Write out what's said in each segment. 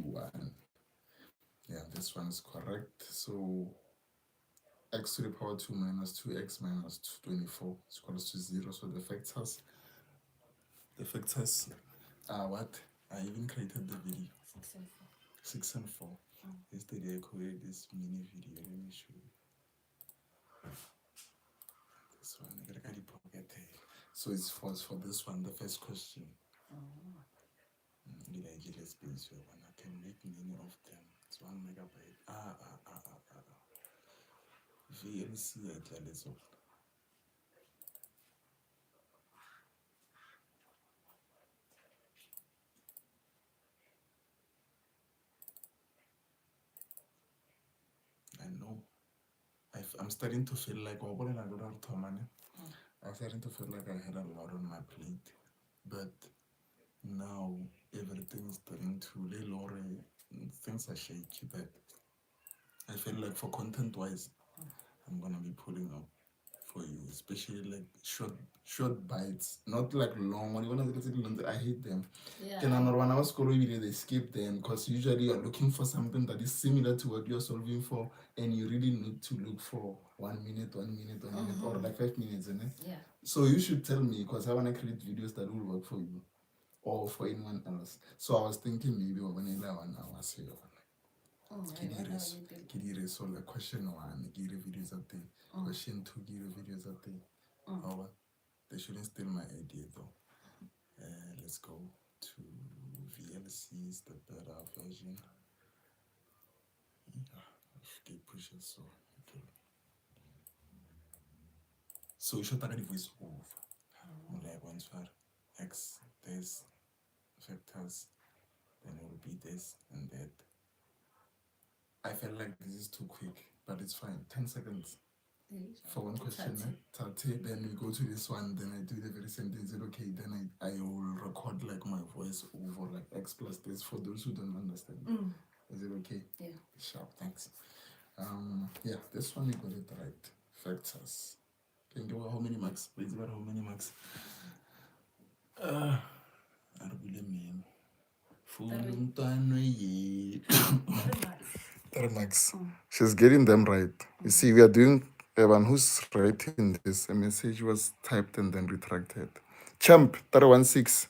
1. Yeah, this one is correct. So x to the power 2 minus 2x minus 24 is equals to 0. So the factors are what? I even created the video. 6 and 4. 6 and 4. Yesterday I created this mini video. Let me show you. This one, I gotta pocket it. So it's for this one, the first question. Did I get a space where I can make many of them? It's 1 megabyte. VLC at least. I know. I'm starting to feel like I'm starting to feel like I had a lot on my plate. But now everything is starting to lay low. Things are shaky, but I feel like for content wise, I'm gonna be pulling up for you, especially like short bites, not like long one. I hate them. Can I not when I was scrolling video, they skip them because usually you're looking for something that is similar to what you're solving for, and you really need to look for 1 minute, or like 5 minutes, isn't it? Yeah. So you should tell me because I want to create videos that will work for you or for anyone else. So I was thinking maybe when I 1 hour say so like question 1, give videos up there. Question 2, give videos up there. Oh, they shouldn't steal my idea though. Let's go to VLC's the better version. Okay, push it so okay. So you should take the voice over. Like once for x this factors, then it will be this and that. I felt like this is too quick, but it's fine. 10 seconds for one question. Then we go to this one, then I do the very same thing. Is it okay? Then I will record like my voice over like x plus this for those who don't understand. Is it okay? Yeah. Sharp, thanks. Yeah, this one you got it right. Factors. Can you give how many marks? Please, about how many marks? I don't believe me. 3 marks. She's getting them right. You see, we are doing one who's writing this. A message was typed and then retracted. Champ 316.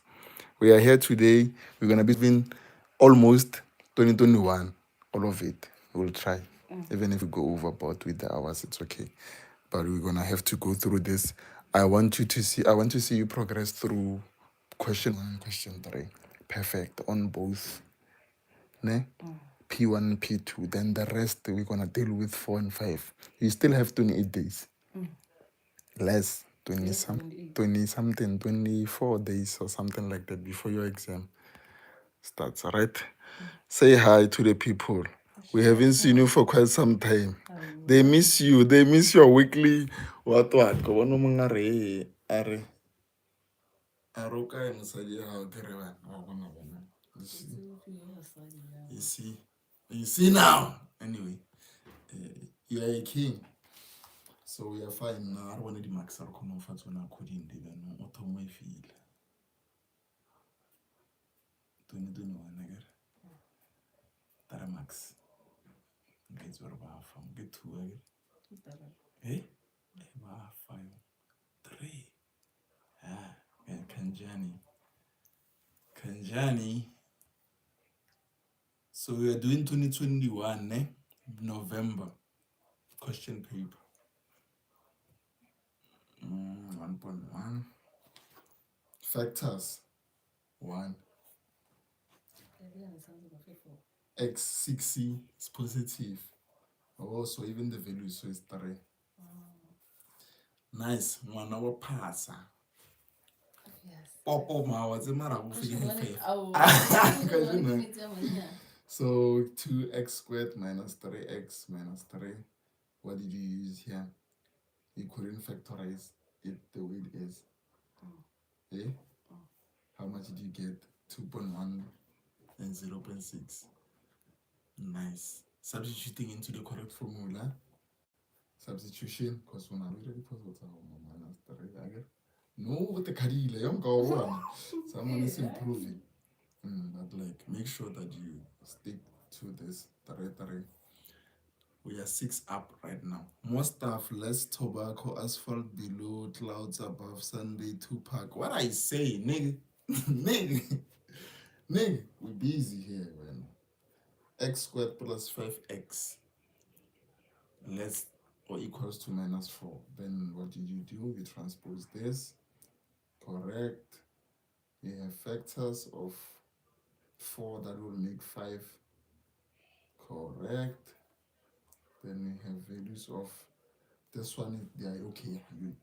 We are here today. We're gonna be doing almost 2021. All of it. We'll try. Even if we go overboard with the hours, it's okay. But we're gonna have to go through this. I want to see you progress through question 1 and question 3. Perfect on both. Ne? P1 and P2. Then the rest we're gonna deal with 4 and 5. You still have 28 days. Less 20 something, 24 days or something like that before your exam starts. Alright? Say hi to the people. We haven't seen you for quite some time. They miss you. They miss your weekly what. Go on mongare are. Aroka mosadi ya o kere bana wa bona bona. You see now. Anyway, you are a king. So we are fine now. I want the max are coming for to na coding the no automo feel. 2021 again. Tara max. Guys, what about from get 2 again? Eh? Wow, 5, 3. Kanjani. So we are doing 2021, November. Question paper. 1.1. Factors. 1. X6C is positive. So even the value so is 3. Nice. 1 hour pass. So 2x squared minus 3x minus 3. What did you use here? You couldn't factorize it the way it is. How much did you get? 2.1 and 0.6. Nice. Substituting into the correct formula. Substitution, because when I already put minus 3 again. No, with the Kadila, young girl. Someone is improving. But like, make sure that you stick to this. We are 6 up right now. More stuff, less tobacco, asphalt below, clouds above, Sunday, Tupac. What I say, nigga? Nigga. Nigga, we busy here, man. X squared plus 5x less or equals to minus 4. Then what did you do? You transpose this. Correct. You have factors of 4 that will make 5. Correct. Then we have values of this one. They are okay. You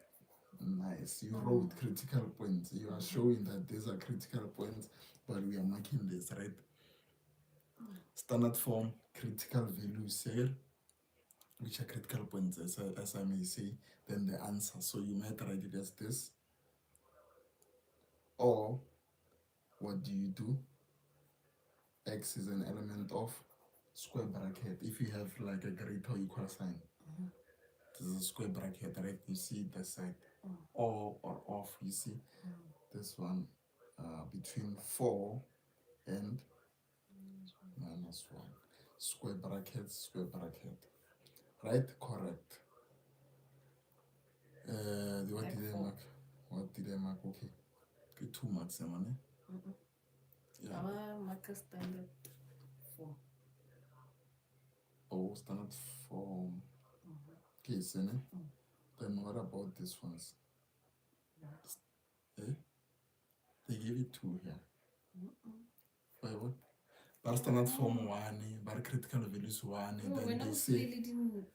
nice. You wrote critical points. You are showing that these are critical points, but we are marking this, right? Standard form, critical values here, which are critical points, as I may say, then the answer. So you might write it as this. Or what do? X is an element of square bracket. If you have like a greater or equal sign, this is a square bracket, right? You see this side. Or off, you see this one between 4 and minus 1. Square bracket, square bracket. Right? Correct. What did I mark? What did I mark? Okay. 2 marks, man. Yeah. Our marker standard 4. Oh, standard form. Okay, so then what about this ones? Eh? They give it 2 here. Why what? But standard form 1, but critical values 1, No, then when I they was say didn't.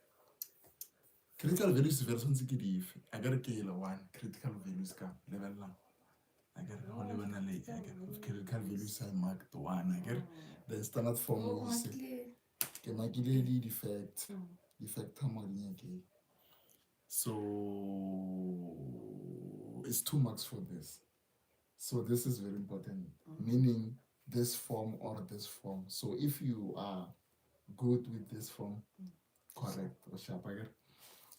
critical values version se ke dife. I got a 1 critical values ka level lang. I got critical values I marked 1. I get then standard form we say ke makile di defect. Defect hammering again. So it's 2 marks for this. So this is very important, meaning this form or this form. So if you are good with this form, correct, or sharp,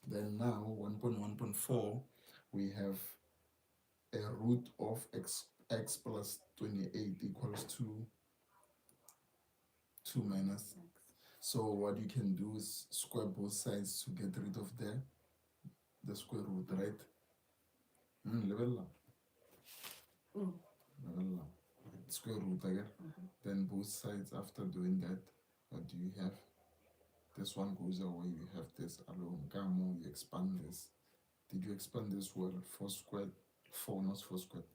then now 1.1.4, we have a root of x plus 28 equals to 2 minus. So what you can do is square both sides to get rid of the square root, right? Level up. Level up. Square root again. Then both sides, after doing that, what do you have? This one goes away, you have this alone. Gamma, you expand this. Did you expand this well? 4 squared, 4, not 4 squared.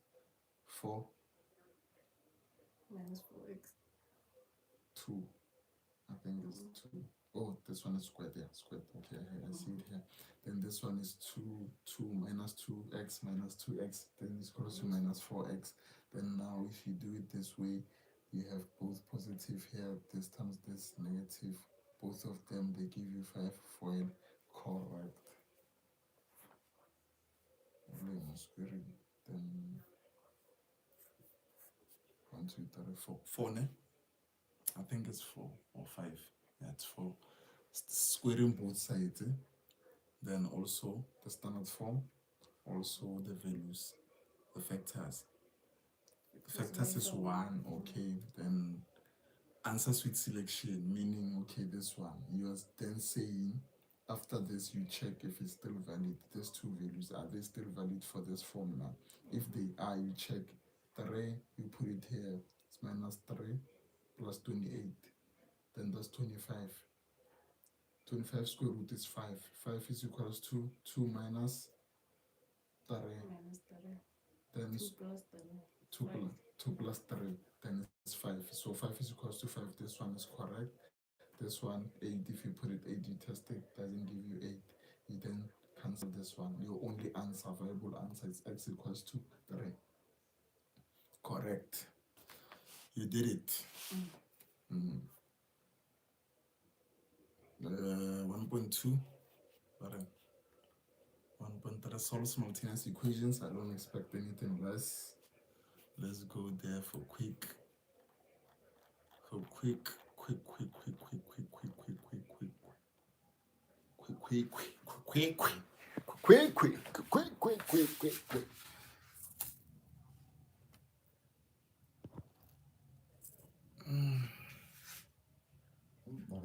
4 minus 4x. 2. I think it's 2. Oh, this one is squared, yeah, squared. Okay, I see it here. Then this one is 2 minus 2x minus 2x, then it's equals to minus 4x. Then now if you do it this way, you have both positive here, this times this negative. Both of them, they give you 5 foil. Correct. Squaring. Then 1, 2, 3, 4. 4, ne? I think it's 4 or 5. Yeah, it's 4. Squaring both sides. Then also the standard form, also the values, the factors. The factors is 1, okay. Then answer suite selection, meaning okay, this one. You are then saying after this you check if it's still valid. These 2 values, are they still valid for this formula? If they are, you check 3, you put it here. It's minus 3 plus 28. Then that's 25. 25 square root is 5. 5 is equals to 2 minus 3. Then 2 plus 3. 2 plus 3, then it's 5. So 5 is equals to 5. This one is correct. This one, 8. If you put it 8, you test it, doesn't give you 8. You then cancel this one. Your only answer, viable answer, is x equals to 3. Correct. You did it. 1.2. 1.3 solve simultaneous equations. I don't expect anything less. Let's go there for quick. Quick.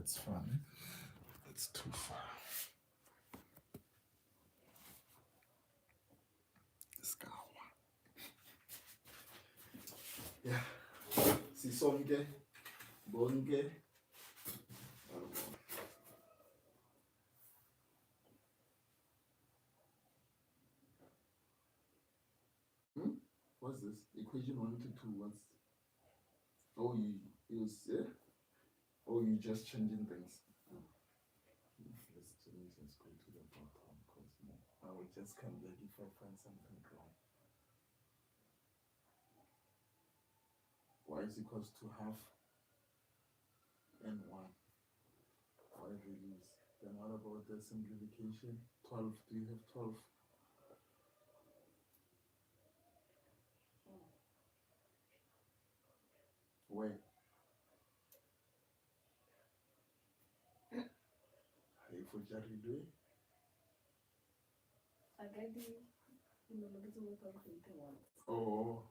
That's fun. That's too far. Skawa. Yeah. Sisonke. Bonke. What's this? Equation 1 to 2. What's. Oh, you use. Yeah? Oh, you just changing things. Let me just go to the bottom because I will just come back if I find something wrong. Y is equals to half and 1. Y values. Then what about the simplification? 12. Do you have 12? Where? Hey, for Jaridwe? Oh.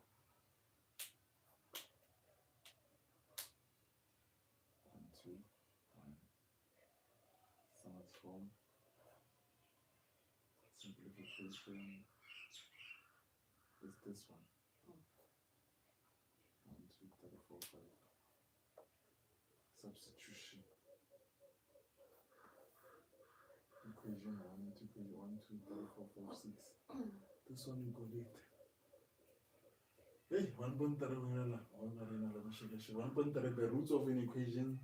1, 2, 1. Starts from simplification. Is this one? 1, 2, 3, 4, 5. Substitution. Equation 1 to equation 1, 2, 3, 4, 5, 6. This one you got it. Hey, 1.3, the roots of an equation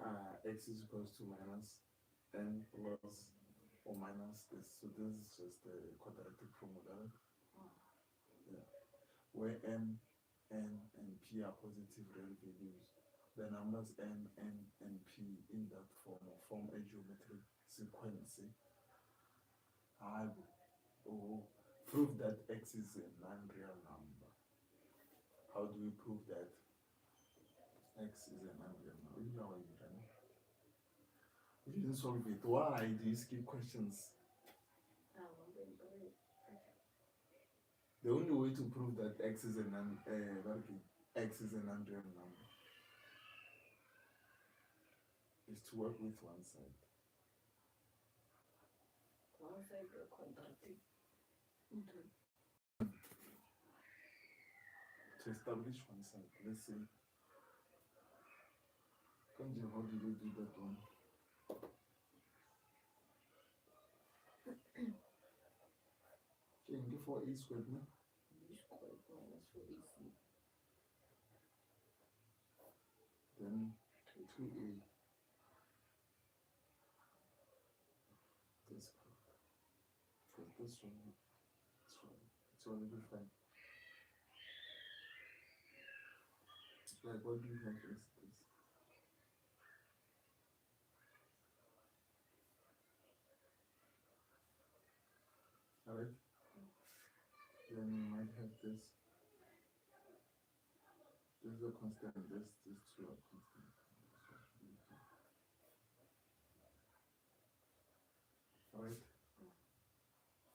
are x is equals to minus n plus or minus this. So this is just the quadratic formula. Yeah. Where m, n, and p are positive real values. The numbers m, n, and p in that form a geometric sequence. Prove that x is a non-real number. How do we prove that x is a non-real number? You didn't solve it. Why do you skip questions? The only way to prove that x is a non-real number is to work with one side. One side the quadratic. To establish one side, let's say. Kanji, how did you do that one? Can you give for a squared, no? B squared minus 4ac. Then 2a. This part. Because this one, it's already fine. Like, what do you have is this? Alright? Then you might have this. This is a constant, this two are constant. Alright?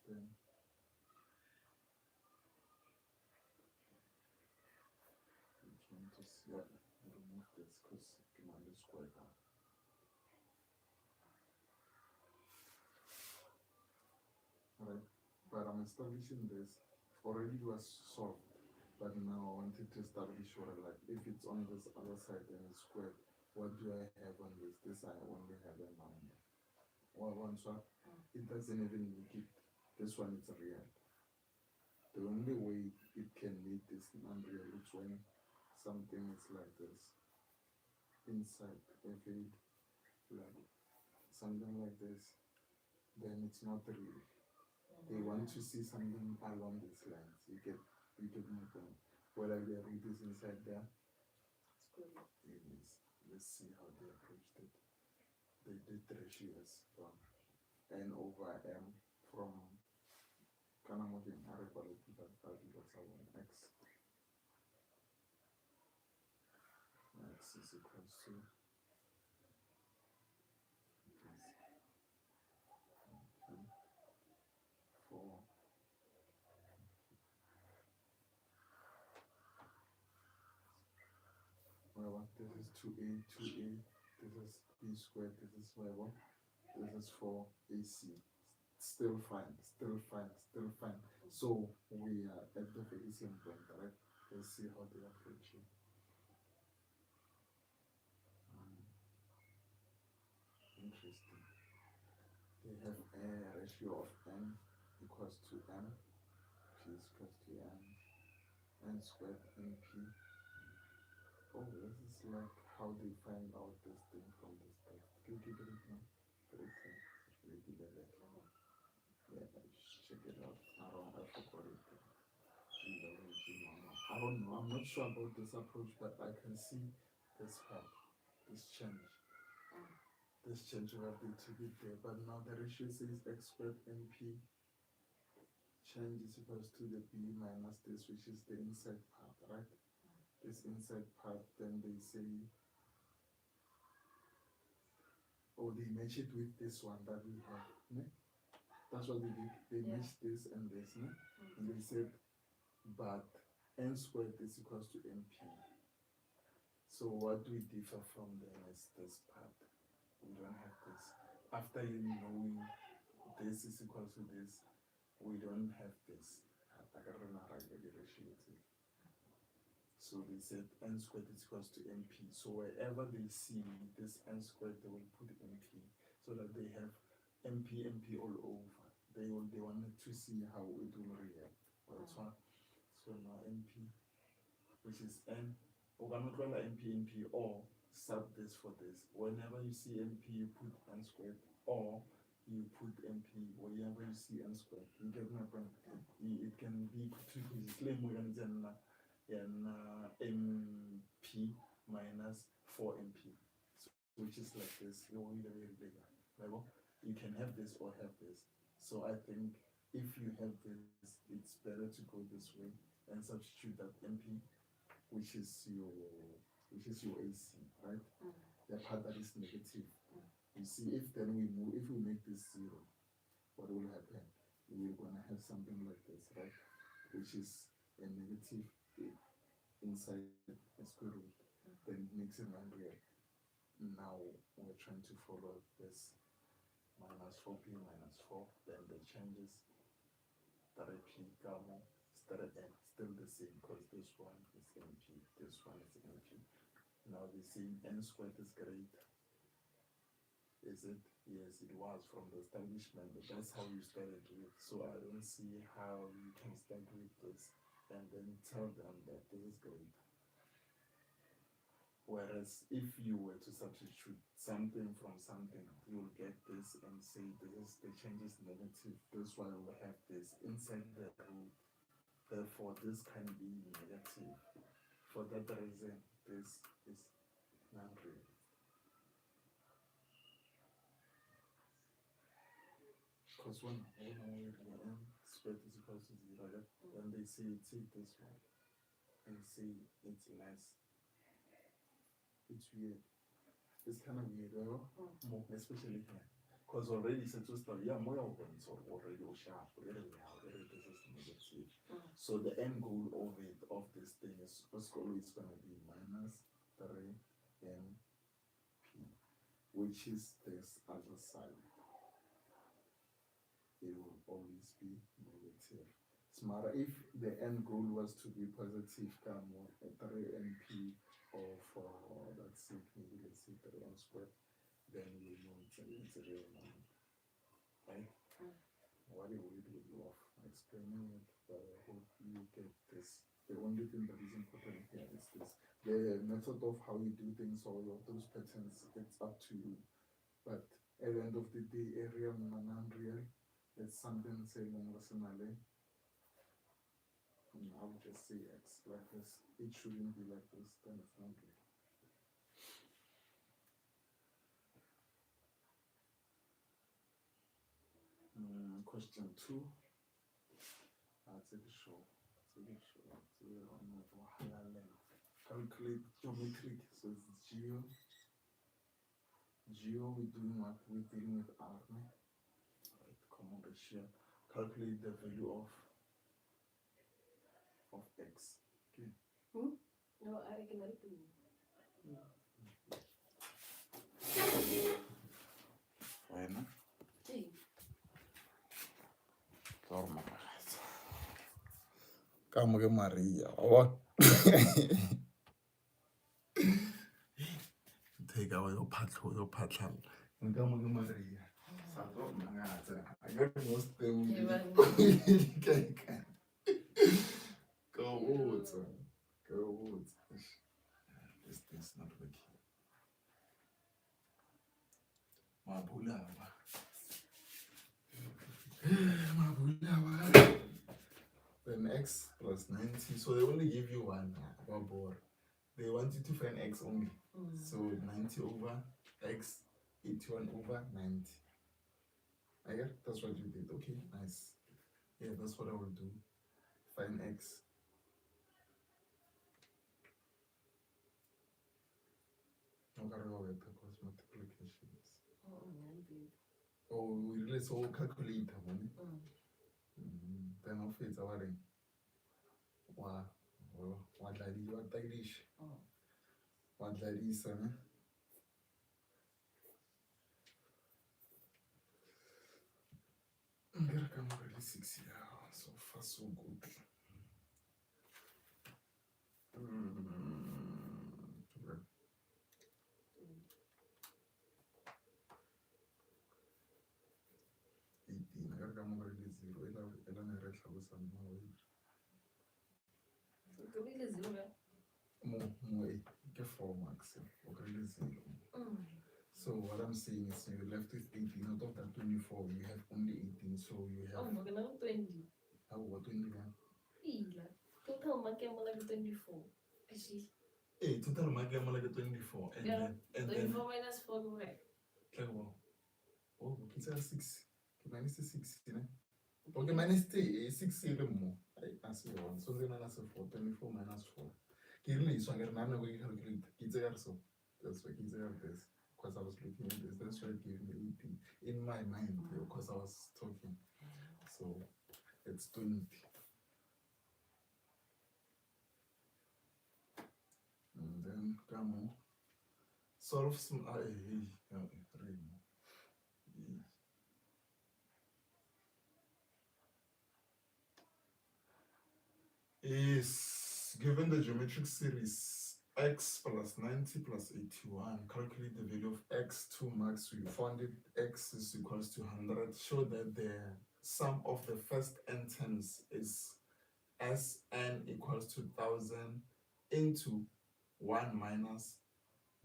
Then we can just remove this because command is square down. Alright? But I'm establishing this. Already was solved. But now I wanted to establish what I like. If it's on this other side and it's squared, what do I have on this? This I only have a number. Well, one shot, it doesn't even make it. This one is real. The only way it can meet this non-real is when something is like this. Inside, if it like something like this, then it's not real. They want to see something along these lines. You get my point. Whether we read this inside there, it is. Let's see how they approached it. They did ratios from n over m from Kanamokin Aripal that equals x. X is equals to 4. Well, this is 2a, 2a. This is B squared, this is Y1, this is 4AC. Still fine, still fine, still fine. So we are at the very same point, right? Let's see how they approach it. Interesting. They have a ratio of n equals to m, p is equals to n squared np. Oh, this is like how they find out this thing from this text. Can you keep it now? Very clear. Really did it. Yeah, check it out. I forgot it. I don't know. I'm not sure about this approach, but I can see this part, this change. This change where they took it there. But now the ratio says x squared np change is equals to the b minus this, which is the inside part, right? This inside part, then they say, oh, they match it with this one that we have. Ne? That's what they did. They matched this and this. Ne? And they said, but n squared is equals to np. So what we differ from them is this part. We don't have this. After you knowing this is equal to this, we don't have this. So they said n squared is equals to np. So wherever they see this n squared, they will put np so that they have np all over. They wanted to see how it will react. So now np, which is n, or np or sub this for this. Whenever you see np, you put n squared, or you put np whenever you see n squared. You get my point? It can be tricky. Mp minus 4mp, so which is like this. You can have this or have this. So I think if you have this, it's better to go this way and substitute that mp, which is your AC, right? The part that is negative. You see, if we make this 0, what will happen? We're gonna have something like this, right? Which is a negative inside a square root, then it makes it non-real. Now we're trying to follow this minus 4p minus 4, then the changes 3p gamma still the same, because this one is np, this one is np. Now the same n squared is great. Is it? Yes, it was from the establishment, but that's how you started with. So I don't see how you can start with this and then tell them that this is great. Whereas if you were to substitute something from something, you'll get this and say this is the change is negative. This one will have this inside the root. Therefore, this can be negative. For that reason, this is non-real. Because when n squared is equal to 0, then they say take this one and say it's less. It's weird. It's kind of weird, especially here. Because already it's just more already sharp. This is negative. So the end goal of this thing is always going to be minus 3np, which is this other side. It will always be negative. Smarter if the end goal was to be positive, 3np of let's say 3n squared, then you know it's a real number, right? What a weird way of explaining it, but I hope you get this. The only thing that is important here is this. The method of how you do things, all of those patterns, it's up to you. But at the end of the day, area non-real, it's something saying rationally. I would just say X like this. It shouldn't be like this, then it's not real. Question 2. Take a show. Calculate geometric. So it's geo. We're doing what? We're dealing with R. Right, common ratio. Calculate the value of x. Okay. No, I can do. Kamuke Maria. What? Take away your patrol. And Kamuke Maria. Sato Mangata. I got most them. Go woods. Go woods. This thing's not working. Mabulawa. Mabulawa. Then x plus 90. So they only give you one. They want you to find x only. So 90 over x, 81 over 90. Yeah, that's what you did. Okay, nice. Yeah, that's what I will do. Find x. Because multiplications. Oh, we really so calculator money. Then off it's our ring. What lady you are Irish? What lady is son? I'm really 6 years. So far, so good. Okay. 18. I got really 0. I don't know more 4 marks. Okay, 0. So what I'm saying is you're left with 18. Out of that 24, you have only 18. So you have. Oh, but now 20. How what 20? Total mark like 24. Actually. Hey, total mark like 24. And Yeah, then 24 minus 4 correct. Oh, it's a 6. Minus 6, you know. Okay, minus 6 more. I see one. So then minus 4. 24 minus 4. Kirli, so I get none away calculate. It's so. That's why it's this. Because I was looking at this. That's why it gave me 18 in my mind. Because I was talking. So it's 20. And then come on. Solve some. Is given the geometric series x plus 90 plus 81, calculate the value of x 2 marks. We found it x is equals to 100. Show that the sum of the first n terms is Sn equals to 1000 into 1 minus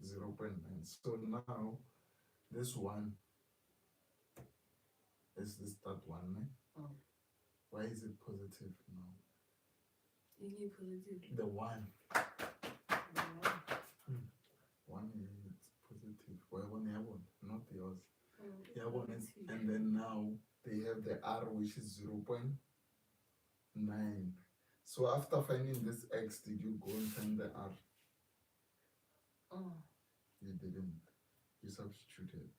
0.9. So now this one is this that one. Why is it positive now? Positive. The one. One is positive. Why one? Not yours. And then now they have the r, which is 0.9. So after finding this x, did you go and find the r? You didn't. You substituted.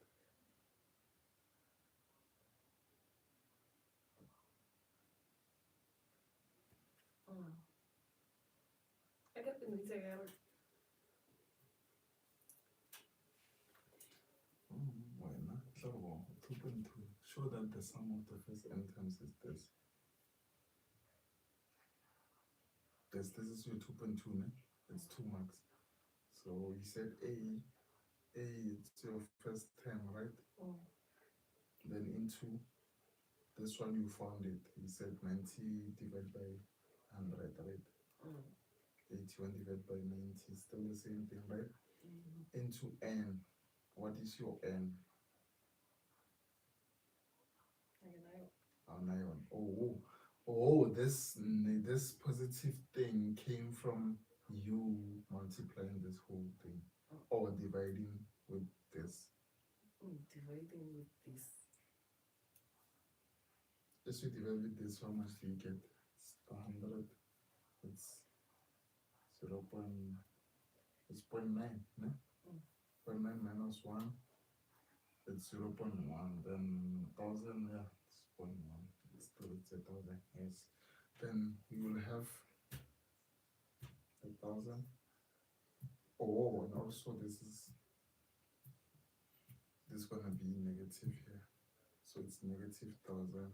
I got the music out. Why not? 2.2. Show that the sum of the first n terms is this. This is your 2.2, ne? It's 2 marks. So you said A, it's your first term, right? Then into this one you found it. You said 90 divided by 100, right? 81 divided by 90, still the same thing, right? Into n. What is your n? 9. Oh, this positive thing came from you multiplying this whole thing or dividing with this. Dividing with this. Just you divide with this, how much do you get? It's 100. It's 0. It's 0.9, no? 0.9 minus 1. It's 0.1. Then 1000, yeah, it's 0.1. It's 1,000. Yes. Then you will have 1,000. Oh, and also this gonna be negative here. So it's negative 1,000.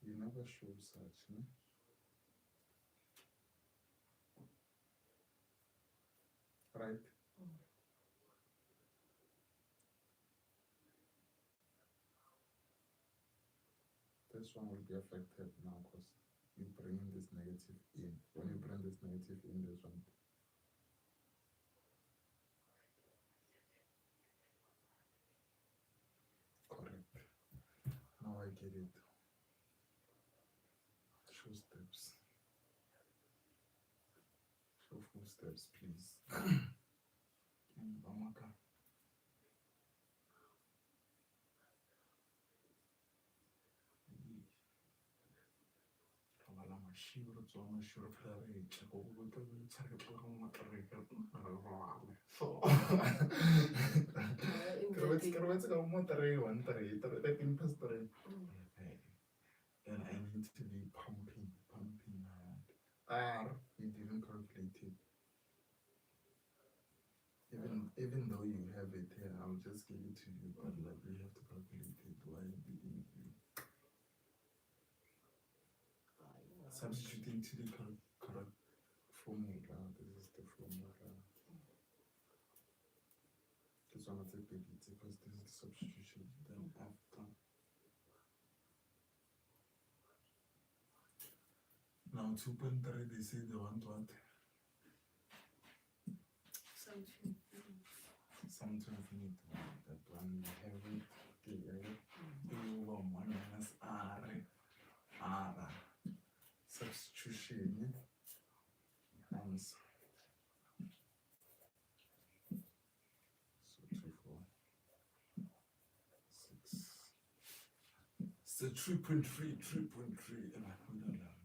You never show such, no? Right? This one will be affected now because you bring this negative in. When you bring this negative in, this one. Correct. Now I get it. Show steps. Show full steps, please. Onka. Mashiro tswa mashiro fela re tla go botsa go tshare go go matreka so kerwetse ka mo tare 1 3 13 past 3 and I need to be pumping hard. You didn't calculate it. Even though you have it here, I'll just give it to you, but like you have to calculate it. Why you substituting to the correct formula? This is the formula. This one is a big because this is the substitution. Then after. Now 2.3 they say they want what? Sum to infinity. That one we have it. Okay, over 1 minus r substitution answer. So 2 4 6. So 3.3 and I put that down.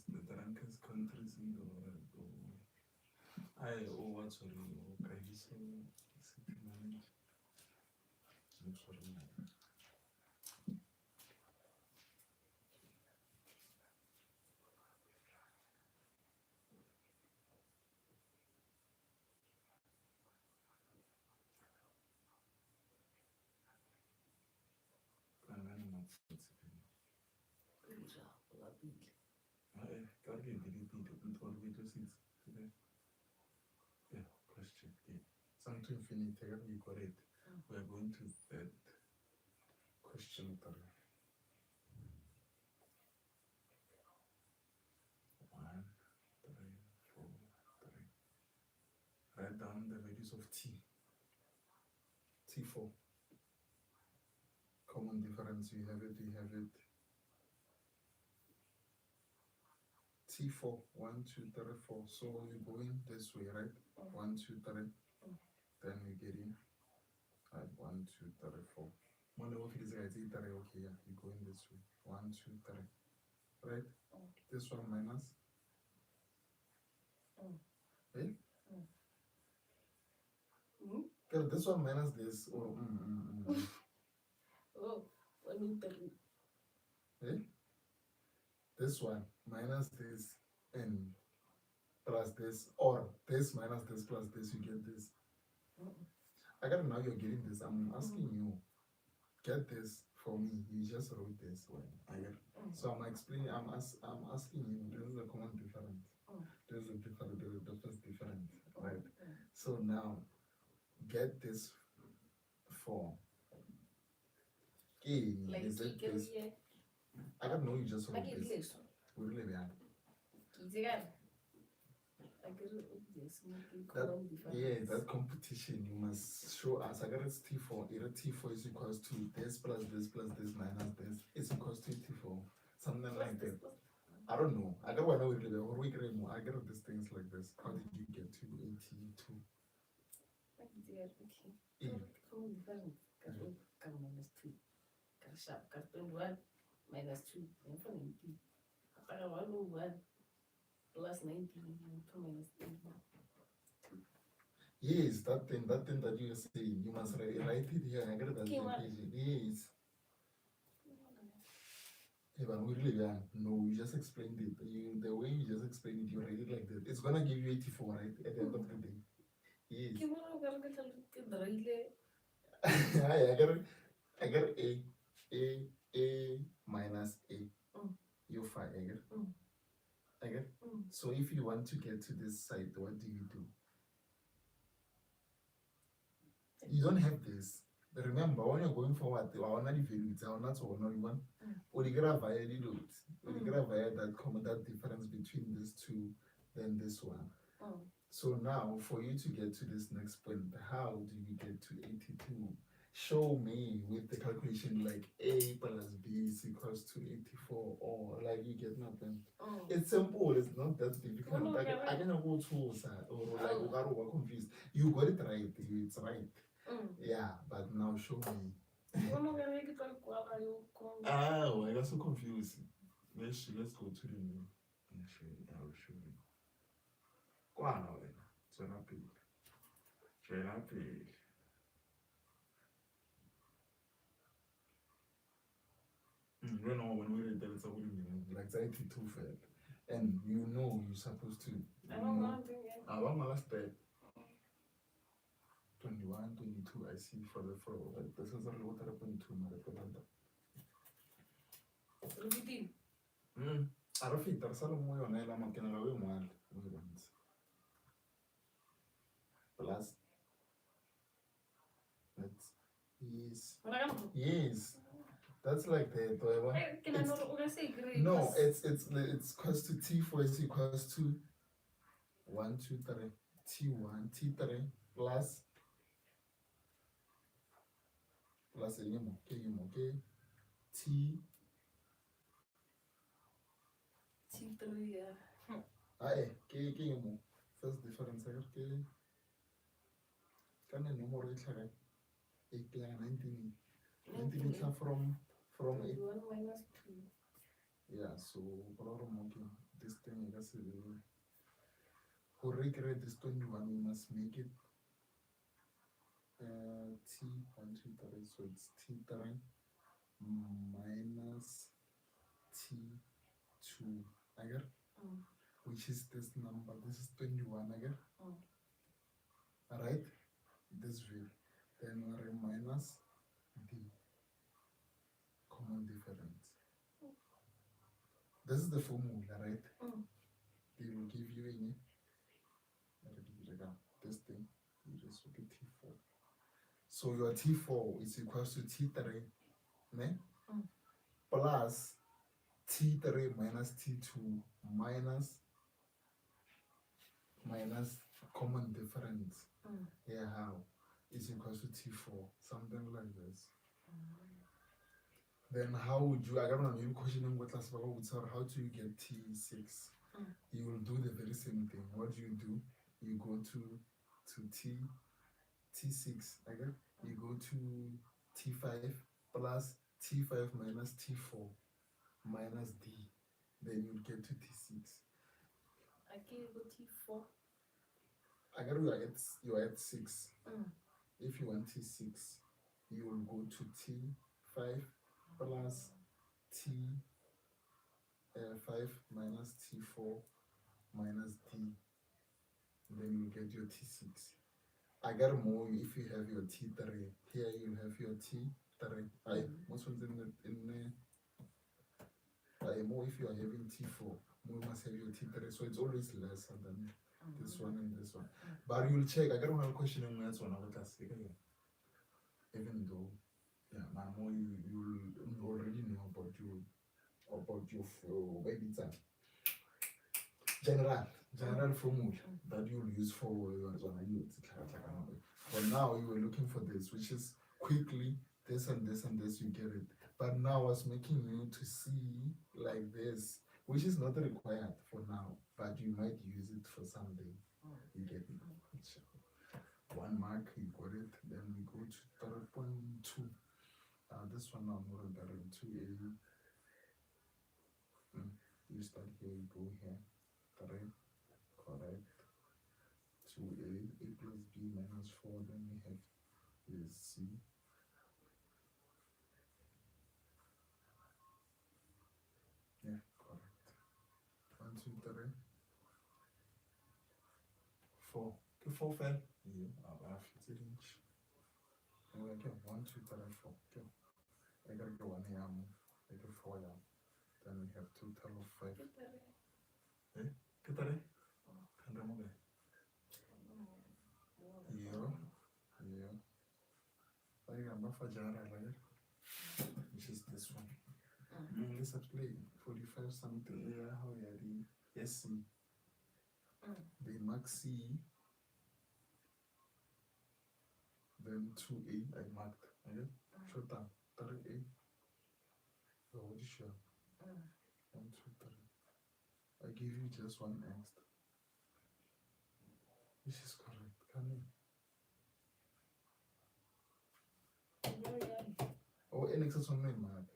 The Tarankas countries in the world. What's sorry, Kahiso city manage. I'm sorry. Question. Something infinity, you got it. We are going to that question 3. 1 3 4 3. Write down the values of T4. Common difference, you have it. T4, 1 2 3 4. So you're going this way, right? 1 2 3. Then you get in. 1 2 3 4. Okay, yeah, you're going this way. 1 2 3. Right? This one minus. Hey? This one minus this. Oh, Oh, 1 3. Hey? This one minus this and plus this, or this minus this plus this, you get this. I got now you're getting this. I'm asking you, get this for me. You just wrote this one. So I'm explaining. I'm asking you. This is a common difference. This is the first difference, right? So now, get this for. Like Is it this? I don't know. You just wrote this. We really bad. That competition, you must show us. I got it's T4. T4 is equals to this plus this plus this minus this. It's equals to T4. Something like that. I don't know. I don't know. I get these things like this. How did you get to AT2? Minus 2. Plus 19. Minus 3. Yes, that thing that you are saying, you must write it here. I get that. Yes. Hey, but we really are. No, you just explained it. The way you just explained it, you write it like that. It's gonna give you 84, right? At the end of the day. Yes. I got A minus A. You five, I get. So if you want to get to this side, what do? You don't have this. Remember, when you're going forward, I want the values, I want not one one. Or you gotta via the load. Or you gotta via that common that difference between these two, then this one. So now, for you to get to this next point, how do you get to 82? Show me with the calculation like A plus B is equals to 84, or like you get nothing. It's simple, it's not that difficult. I can go to or like we're confused. You got it right, it's right. Yeah, but now show me. I got so confused. Let's go to the new. I'll show you. Go on now, then. So happy. Very happy. You know when we read that it's a winning, like anxiety too fair. And you know you're supposed to. I don't know. I want my last day. 21, 22, I see for the flow. Like this is a little bit of 22, my representative. I don't think there's a lot more on Ella McKenna one. Plus, that's yes. That's like the no, it's equals to T4 is equals to 1, 2, 3. T1, T3 plus okay. T T3, mo. First difference can a number 19 from 8. 1 minus 2. Yeah, so this thing is to recreate this 21 we must make it T1, 2, 3, so it's T3 minus T2 again, which is this number. This is 21 again. Alright, this view. Then we're minus the common difference. This is the formula, right? They will give you this thing, you just will be T4. So your T4 is equals to T3, ne? Plus T3 minus T2 minus common difference. Yeah, how? Is equals to T4, something like this. Then how would you, I don't know, maybe questioning what class would say, how do you get T6? You will do the very same thing. What do? You go to T6, okay? You go to T5 plus T5 minus T4 minus D. Then you'll get to T6. I can go T4. I got you are at 6. If you want T6, you will go to T5 plus T5 minus T4 minus D. Then you get your T6. I got more if you have your T3. Here you have your T3. Most ones more if you are having T4. More must have your T3. So it's always lesser than this one and this one. But you'll check. I got one question on that one. Even though, yeah, more you already know about your baby time. General formula that you'll use for now you were looking for this, which is quickly this and this and this, you get it. But now I was making you to see like this, which is not required for now, but you might use it for someday. You get it. 1 mark, you got it. Then we go to 3.2. This one I'm more better than 2A. You start here, you go here. 3, correct. 2A, A plus B minus 4, then we have is C. Yeah, correct. 1, 2, 3, 4. 4 fell. Yeah, I'll have it. Okay, 1, 2, 3, 4. Okay. I gotta get 1 here, I get 4 here. Then we have total of 5. Ke tere. Eh? Get that? Can't remember. Yeah. Yeah. I remember for Jara, which is this one. Let's play 45 something. Yeah, how are the SC? The maxi. Then 2A I marked. Okay? Shut down. 3A. So what is your 1, 2, 3? I give you just one next. This is correct. Can you? Oh, NX is on my mark.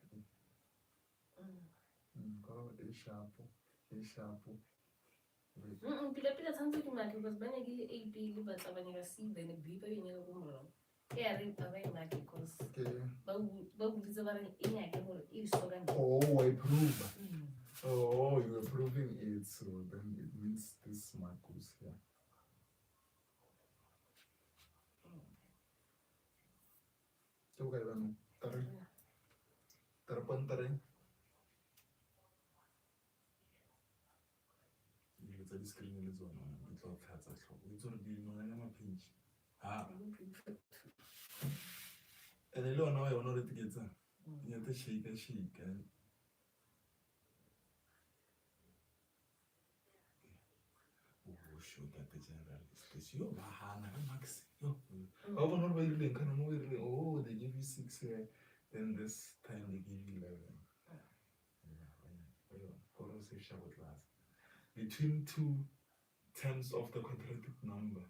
Go A sharp. A sharp. Wait. Pila tshwanetse ke make because ba nyake le A pele ba tla ba nyaka C then B ba e nyaka ko morago ke a re ba e make because ba butsitse ba reng e nyake gore e soka nna. Oh, I prove. Oh, you were proving it, so then it means this mark goes here. Okay, then 3.3. Let's say the screen is on. It's all cats. It's already no pinch. And I don't know I want to get some. You have to shake and shake. Oh, show that the general is this. Yo, Bahana, Max. Yo. Oh, not really. Oh, they give you 6 here. Then this time they give you 11. Between two terms of the quadratic number,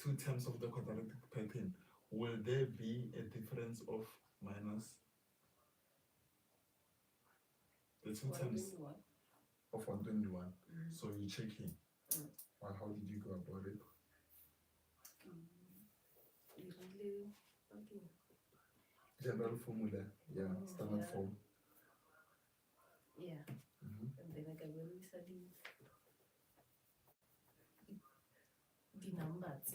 two terms of the quadratic pattern, will there be a difference of minus the two terms of 121? So you're checking. Well, how did you go about it? General formula, yeah, standard form. Yeah. And then I can berekisa the numbers.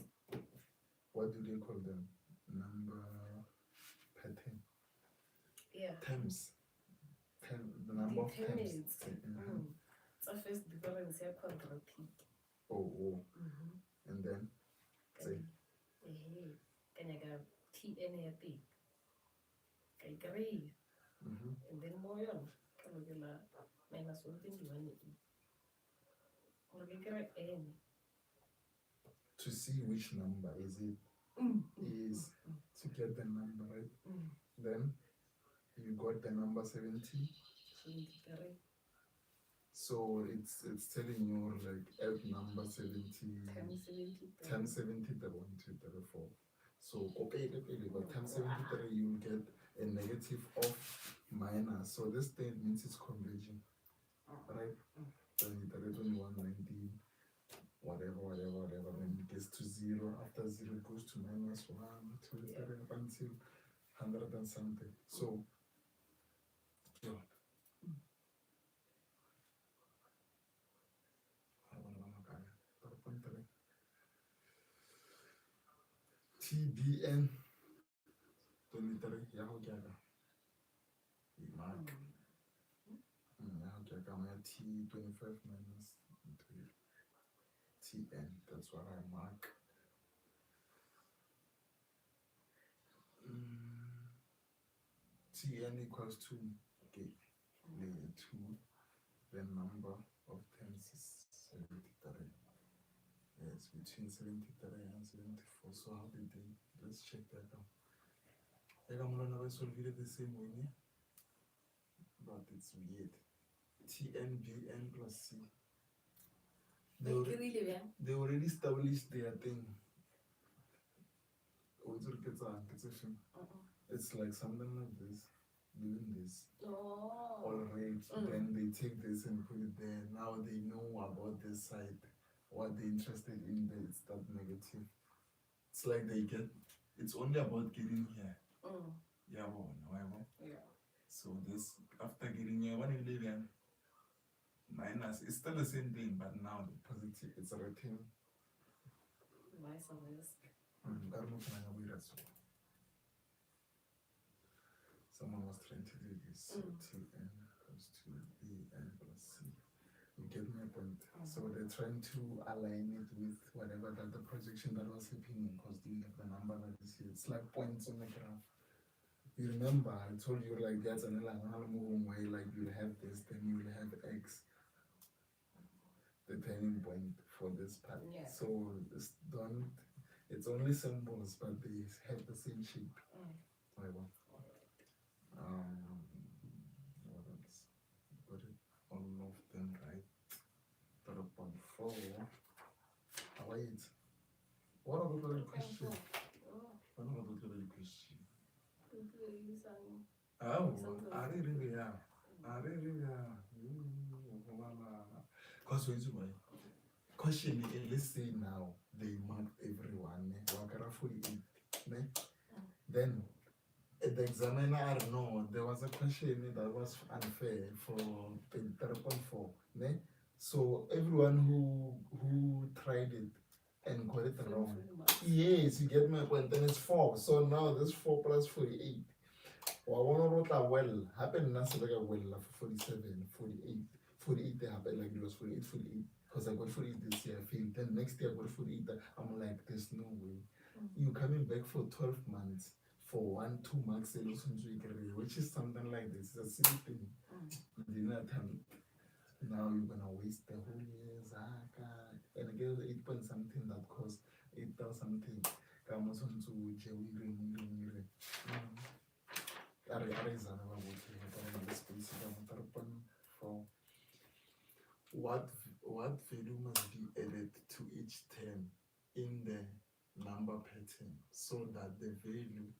What do they call them? Number pattern. Yeah. Terms. The number of terms. It's a first difference here quadratic. Oh. And then say. Can I get TN here? I agree. And then more on. Can we get minus 121? Or we get N. To see which number is it is to get the number, right? Then you got the number 70. 73. So it's telling you like add number 70. 1070 the 1, 2, 3, 4. So okay, but 1073 you get a negative of minus. So this thing means it's converging. Right? Then it only 190. Whatever, then it gets to 0. After 0, it goes to minus 1, 2, 3, until 100 and something. So, yeah. TBN 23, Yahoo Gaga. Mark. Yahoo Gaga, my T25 minus 3. TN, that's what I mark. TN equals 2. Okay. 2. The number of terms is 73. Yes, between 73 and 74. So how did they? Let's check that out. I never solved it the same way, but it's weird. TNBN plus C. They already established their thing. It's like something like this, doing this. Alright, then they take this and put it there. Now they know about this side. What they're interested in, they start negative. It's like they get, it's only about getting here. Yeah. So this, after getting here, 111 minus, it's still the same thing, but now the positive, it's a written. Someone was trying to do this. So Tn equals to An plus C. You get my point. So they're trying to align it with whatever that the projection that was happening, because you have the number that is here. It's like points on the graph. You remember I told you like that's another moving way, like you'll have this, then you'll have X, the turning point for this part. Yeah. So it's only symbols, but they have the same shape. Whatever. What else? Got it all of them right. 3.4. Wait. What about the question? What about the question? Oh, are they really? Are they really? Because why? Question, let's say now they marked everyone. Wakara 48. Then at the examiner, I don't know, there was a question that was unfair for 3.4. So everyone who tried it and got it wrong. Yes, you get my point. Then it's 4. So now this 4 plus 48. Well, happened well for 47, 48. 48 they happened like it was 48, 48. Because I got 48 this year, I failed. Then next year I got 48. I'm like, there's no way. You coming back for 12 months for 1-2 marks, which is something like this. It's a silly thing. You didn't attempt. Now you're gonna waste the whole year, and again 8 point something that cost 8,000 something. What value must be added to each term in the number pattern so that the value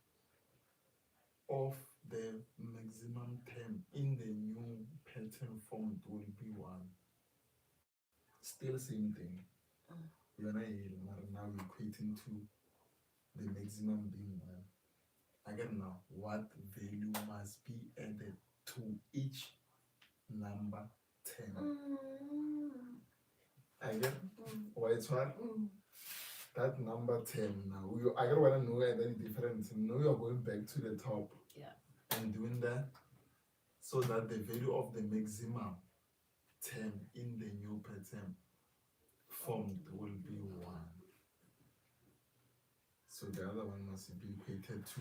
of the maximum term in the new pattern formed will be 1? Still same thing. You're now equating to the maximum being 1. Again now, what value must be added to each number term? Again, why it's hard? That number 10 now. I don't want to know any difference. Now you're going back to the top. And doing that so that the value of the maximum term in the new pattern formed will be 1. So the other one must be equated to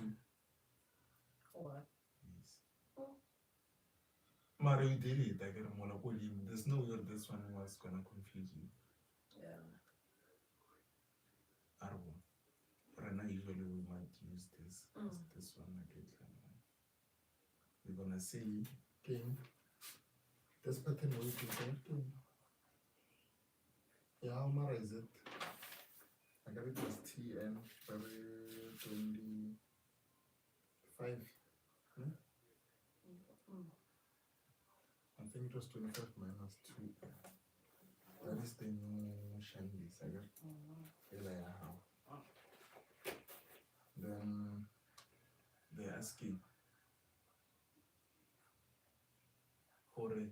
what? Yes. Mara, you did it. I get a monopoly. There's no way this one was gonna confuse you. Yeah. Arbo. Right now, usually we might use this. This one again. We're gonna see game. This pattern will be game. Yeah, how much is it? I got it as TN for 25. I think it was 25 minus 2. That is the new Shandy Saga. Then they're asking Hore.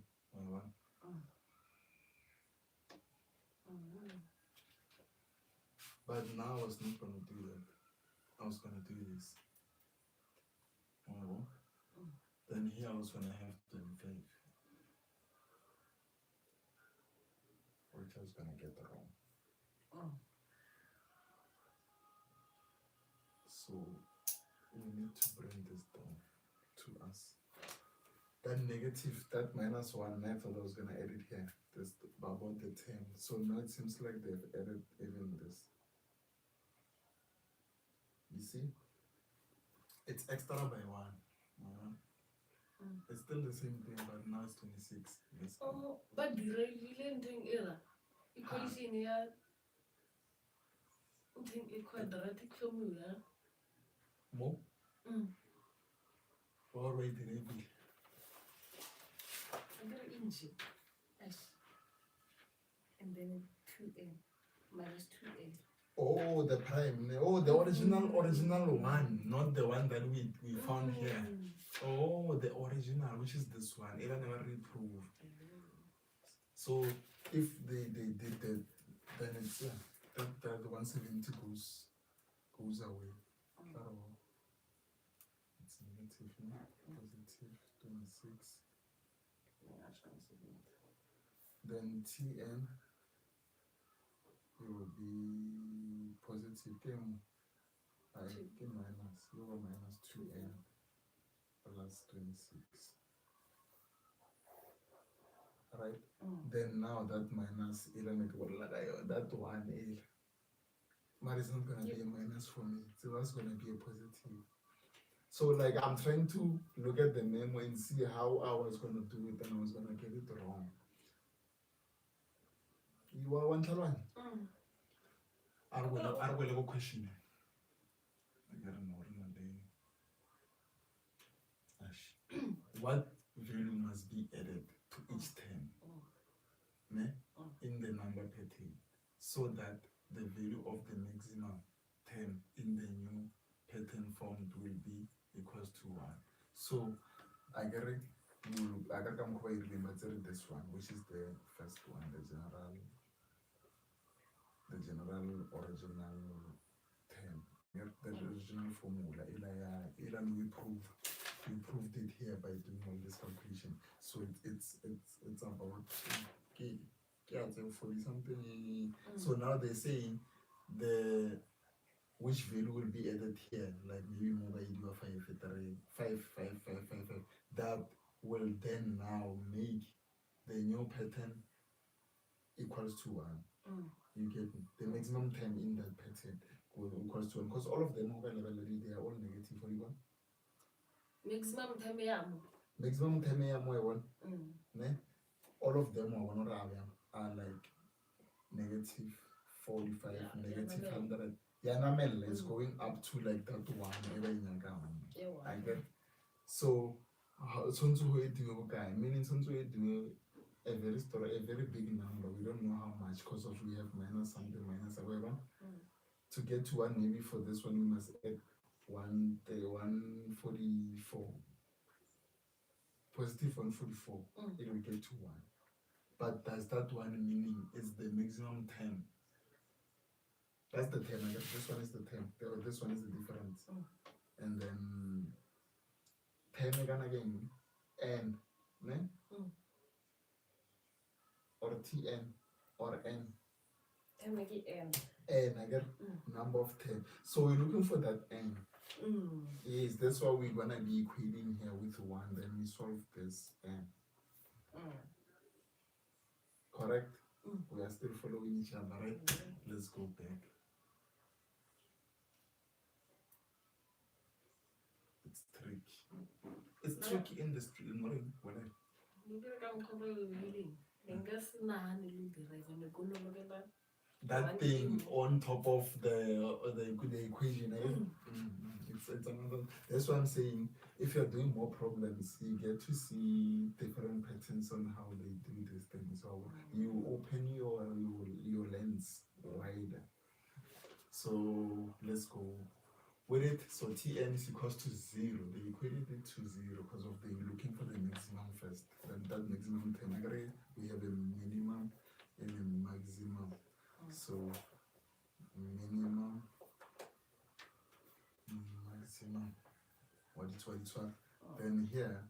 But now I was not going to do that. I was going to do this. Then here I was going to have 25. Which I was going to get wrong. So we need to bring this down to us. That negative, that minus 1, I thought I was going to add it here. This about the 10. So now it seems like they've added even this. You see? It's extra by 1. It's still the same thing, but now it's 26. But the regular thing era. Equation here. A quadratic formula. More? Already ready. I got an inch. And then 2n minus 2n. Oh, the prime. Oh, the original one, not the one that we found here. Oh, the original, which is this one. It never reproved. So if they did that, then it's that the 170 goes away. It's positive 26. ngingasho ngisebenza. Then Tn it will be positive minus lower minus 2n plus 26. Right? Then now that minus that one but it's not gonna be a minus for me. So that's gonna be a positive. So like I'm trying to look at the memo and see how I was gonna do it, and I was gonna get it wrong. You are one one. I will have a question. I gotta know what value must be added to each term in the number pattern so that the value of the maximum term in the new pattern formed will be equals to 1. So I gotta come quite remember this one, which is the first one, the general original term. The original formula. We proved it here by doing all this calculation. So it's about 40 something. So now they're saying the which value will be added here, like maybe more by 5. That will then now make the new pattern equals to 1. You get me? The maximum term in that pattern equals to 1 because all of them they are all negative. What do you want? Maximum time yamo. Maximum term all of them are like negative 45, negative 100. Yanamel is going up to like that one. I get. So meaning a very big number. We don't know how much because of we have minus something minus however. To get to 1, maybe for this one we must add 144. Positive 144. It will get to 1. But does that one meaning is the maximum term? That's the term. I guess this one is the term. This one is the difference. And then term again n, or tn or n. Time again n. N, I get number of term. So we're looking for that n. Yes, that's why we're gonna be equating here with 1. Then we solve this n. Correct? We are still following each other, right? Let's go back. It's tricky. It's tricky in the street. That thing on top of the equation, it's another. That's what I'm saying. If you're doing more problems, you get to see different patterns on how they do this thing. So you open your lens wider. So let's go with it. So Tn is equals to 0. They equated it to 0 because of they looking for the maximum first. Then that maximum term, we have a minimum and a maximum. So minimum, maximum. What? Then here,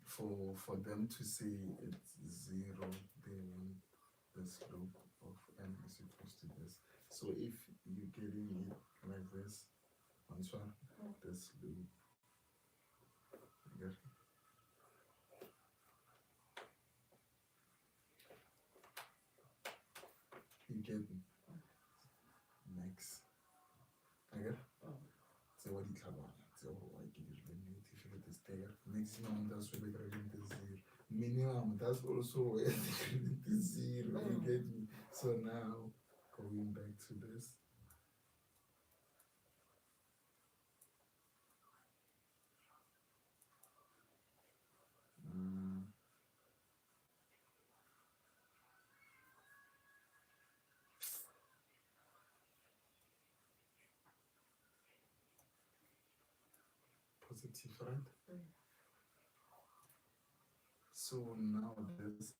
for them to say it's 0, they want the slope of n is equals to this. So if you're getting it like this, this loop. You get max. So what you cover? So I give you the negative this there. Maximum that's where the gradient is 0. Minimum that's also where the gradient is 0. You get me? So now going back to this. Positive, right? So now this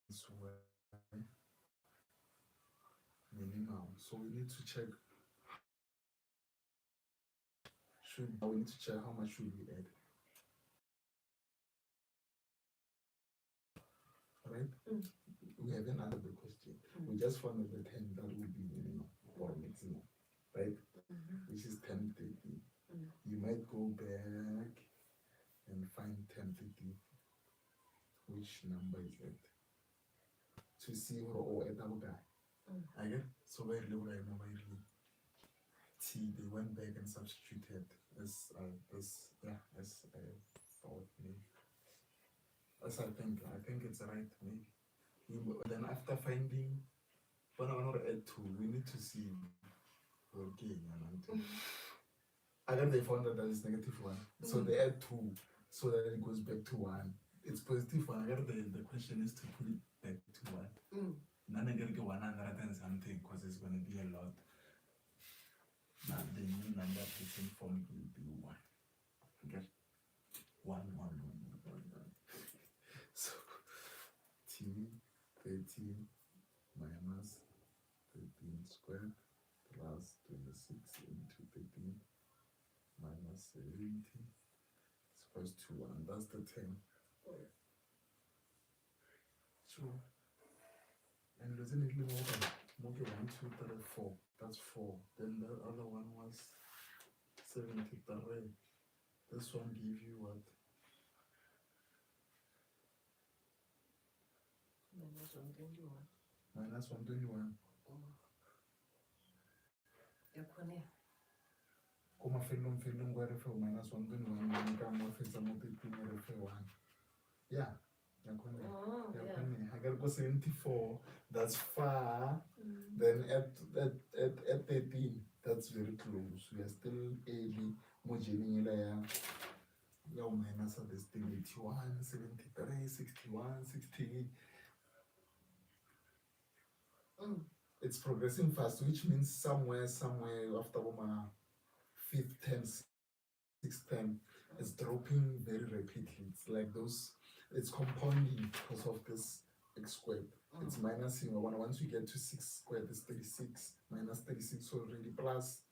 is where minimum. So we need to check we need to check how much should we add. Right? We haven't answered the question. We just found the 10 that would be minimum or maximum, right? Which is 1030. You might go back and find 1030. Which number is it? To see or at our guy. Okay? So very little I know really. T they went back and substituted as thought maybe. As I think it's right maybe. Then after finding when I want to add 2, we need to see okay, again they found that is -1. So they add 2 so that it goes back to 1. It's +1. Again the question is to put it back to 1. Then I get 100 and something because it's going to be a lot. Now the new number written form will be 1. Okay. 1, 1, 1, 1, 1. So T 13 minus 13 squared plus 26 into 13 minus 70 is equals to 1. That's the 10. So, and doesn't it live over? 1, 2, 3, 4. That's 4. Then the other one was 73. This one give you what? -121. -121. Come fellong where re fe -121 ka mo fetsa mo 13 re fe 1. Yeah. I got go 74. That's far. Then at 13, that's very close. We are still early. More minus at this thing 81, 73, 61, 60. It's progressing fast, which means somewhere after my 5th term, 6th term, it's dropping very rapidly. It's like those, it's compounding because of this x squared. It's minusing. Once you get to 6 squared, it's 36. Minus 36 already plus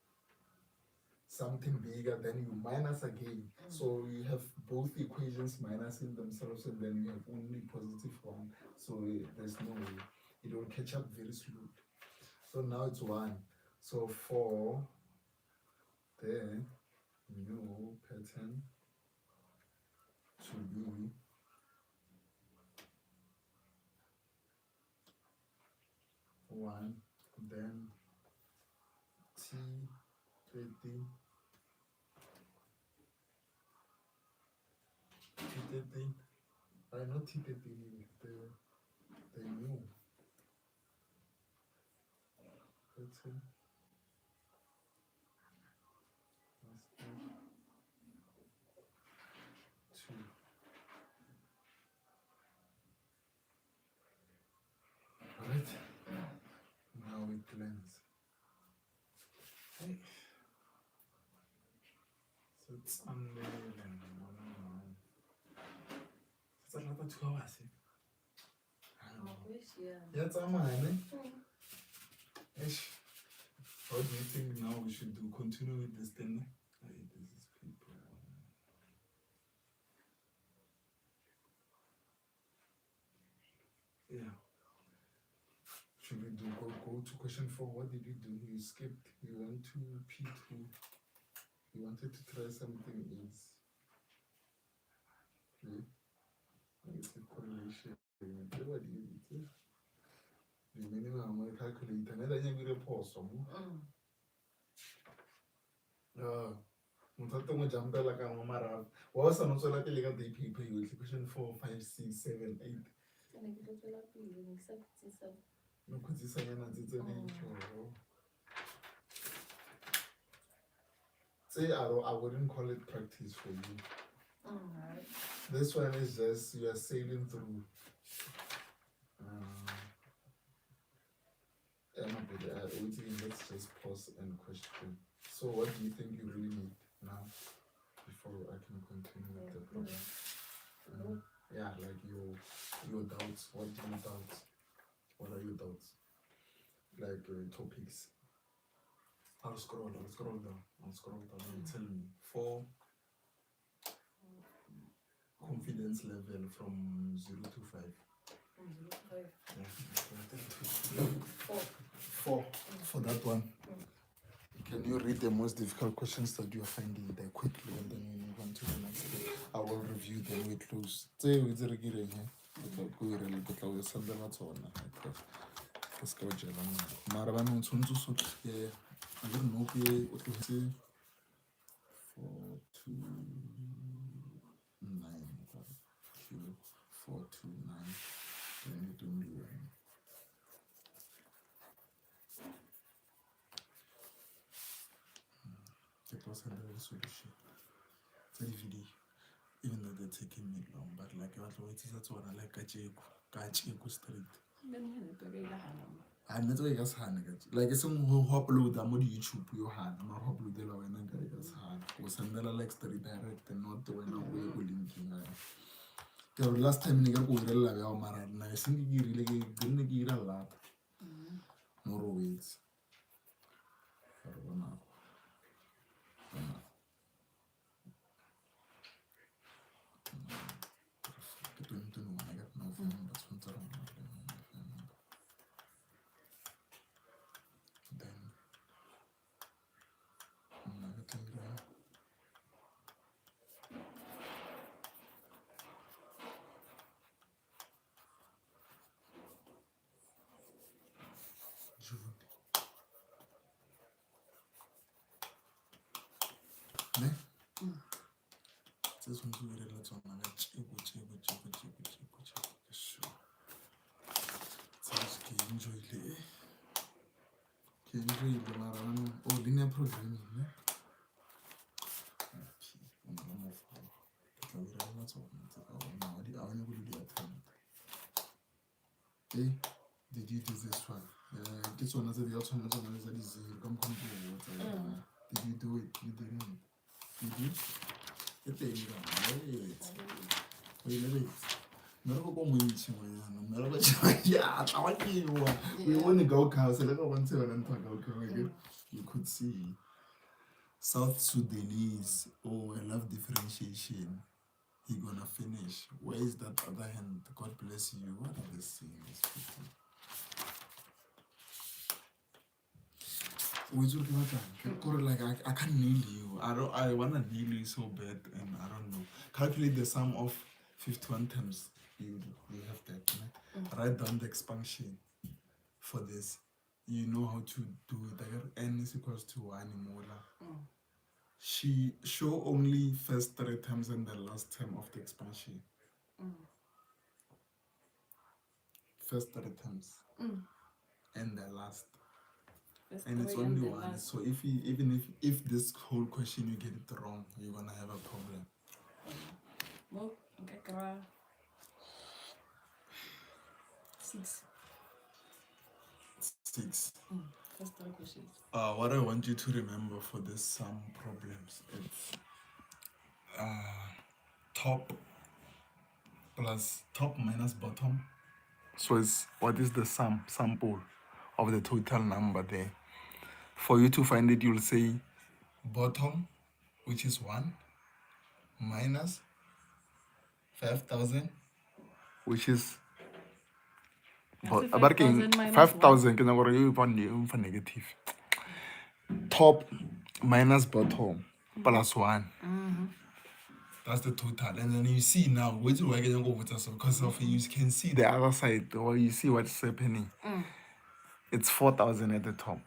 something bigger, then you minus again. So you have both equations minusing themselves, and then you have only +1. So there's no way. It will catch up very slowly. So now it's 1. So for the new pattern to be 1, then T30 not T30, the new pattern must be 2. Alright, now it blends. Hey. So it's unveiling. It's another 2 hours. Yeah, it's a man. How do you think now we should continue with this thing? This is people. Yeah. Should we go to question 4? What did you do? You skipped. You went to P2. You wanted to try something else. Okay. Negative correlation. What do you do? The minimum calculator. Never you report some. Mothatong jump like a mara. Was an also like a people with question 4, 5, 6, 7, 8. No, because this is say I wouldn't call it practice for you. This one is just you are sailing through. Let's just pause and question. So, what do you think you really need now before I can continue with the problem? Yeah, like your doubts. What do you doubt? What are your doubts? Like topics. I'll scroll down. And tell me 4 confidence level from 0 to 5. From 0 to 5. Yeah. 4. 4 for that one. Can you read the most difficult questions that you are finding there quickly, and then we move on to the next day? I will review them with close. Four to 9. 4 to 9. 2021. That was another solution. Video, even though they're taking me long, but like that's what I like. Kacheku straight. And that's why I got like it's some who upload I'm on YouTube. You had my upload the when I got it was another like straight direct and not the way now we're linking. The last time nigga go real like our marad na I think you really didn't get a lot more weights. This one's really let's on sure. Enjoy the Maran or linear programming. Did you do this one? This one is the automatic one is come to Did you do it? You didn't. Did you? Wait. We want to go cow, so you could see South Sudanese. Oh, I love differentiation. He gonna finish. Where is that other hand? God bless you. What are they saying? Like I can't nail you. I wanna nail you so bad, and I don't know. Calculate the sum of 51 times. You have that. Write down the expansion for this. You know how to do it. N is equals to 1 molar. She show only first 3 times and the last term of the expansion. First 3 times and the last. And it's only one. So if this whole question you get it wrong, you're gonna have a problem. Okay, 6. 6. First 3 questions. What I want you to remember for this sum problems, it's top plus top minus bottom. So it's what is the sample of the total number there. For you to find it, you'll say bottom, which is 1, minus 5,000, which is 5,000 for negative. Top minus bottom plus 1. That's the total. And then you see now, wait till I get over because of you can see the other side, or you see what's happening. It's 4,000 at the top.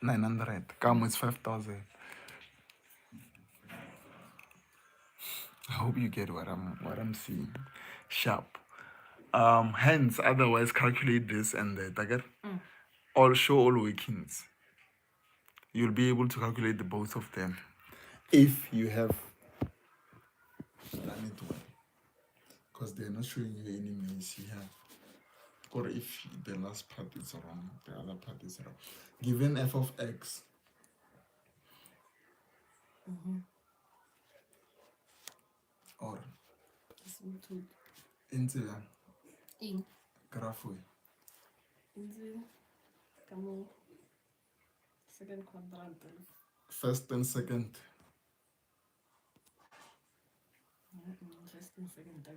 900. Come, it's 5,000. I hope you get what I'm seeing. Sharp. Hence, otherwise calculate this and that. I get all show all workings. You'll be able to calculate the both of them if you have done it well. Because they're not showing you any maze here. Or if the last part is wrong, the other part is wrong. Given f of x. Or into graph way. Into come second quadrant. First and second. First and second.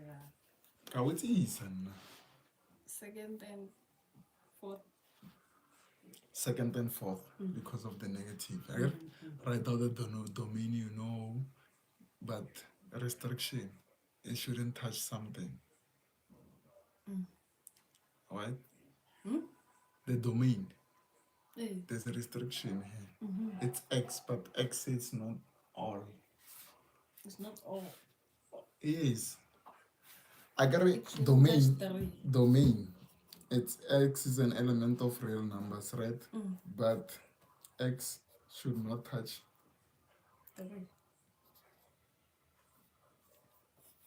What's easy? Second and fourth. Second and fourth because of the negative. Write out the domain, but restriction. It shouldn't touch something. Right? The domain. There's a restriction here. It's X, but X is not all. It's not all. Yes. I got a domain. Domain. It's X is an element of real numbers, right? But X should not touch.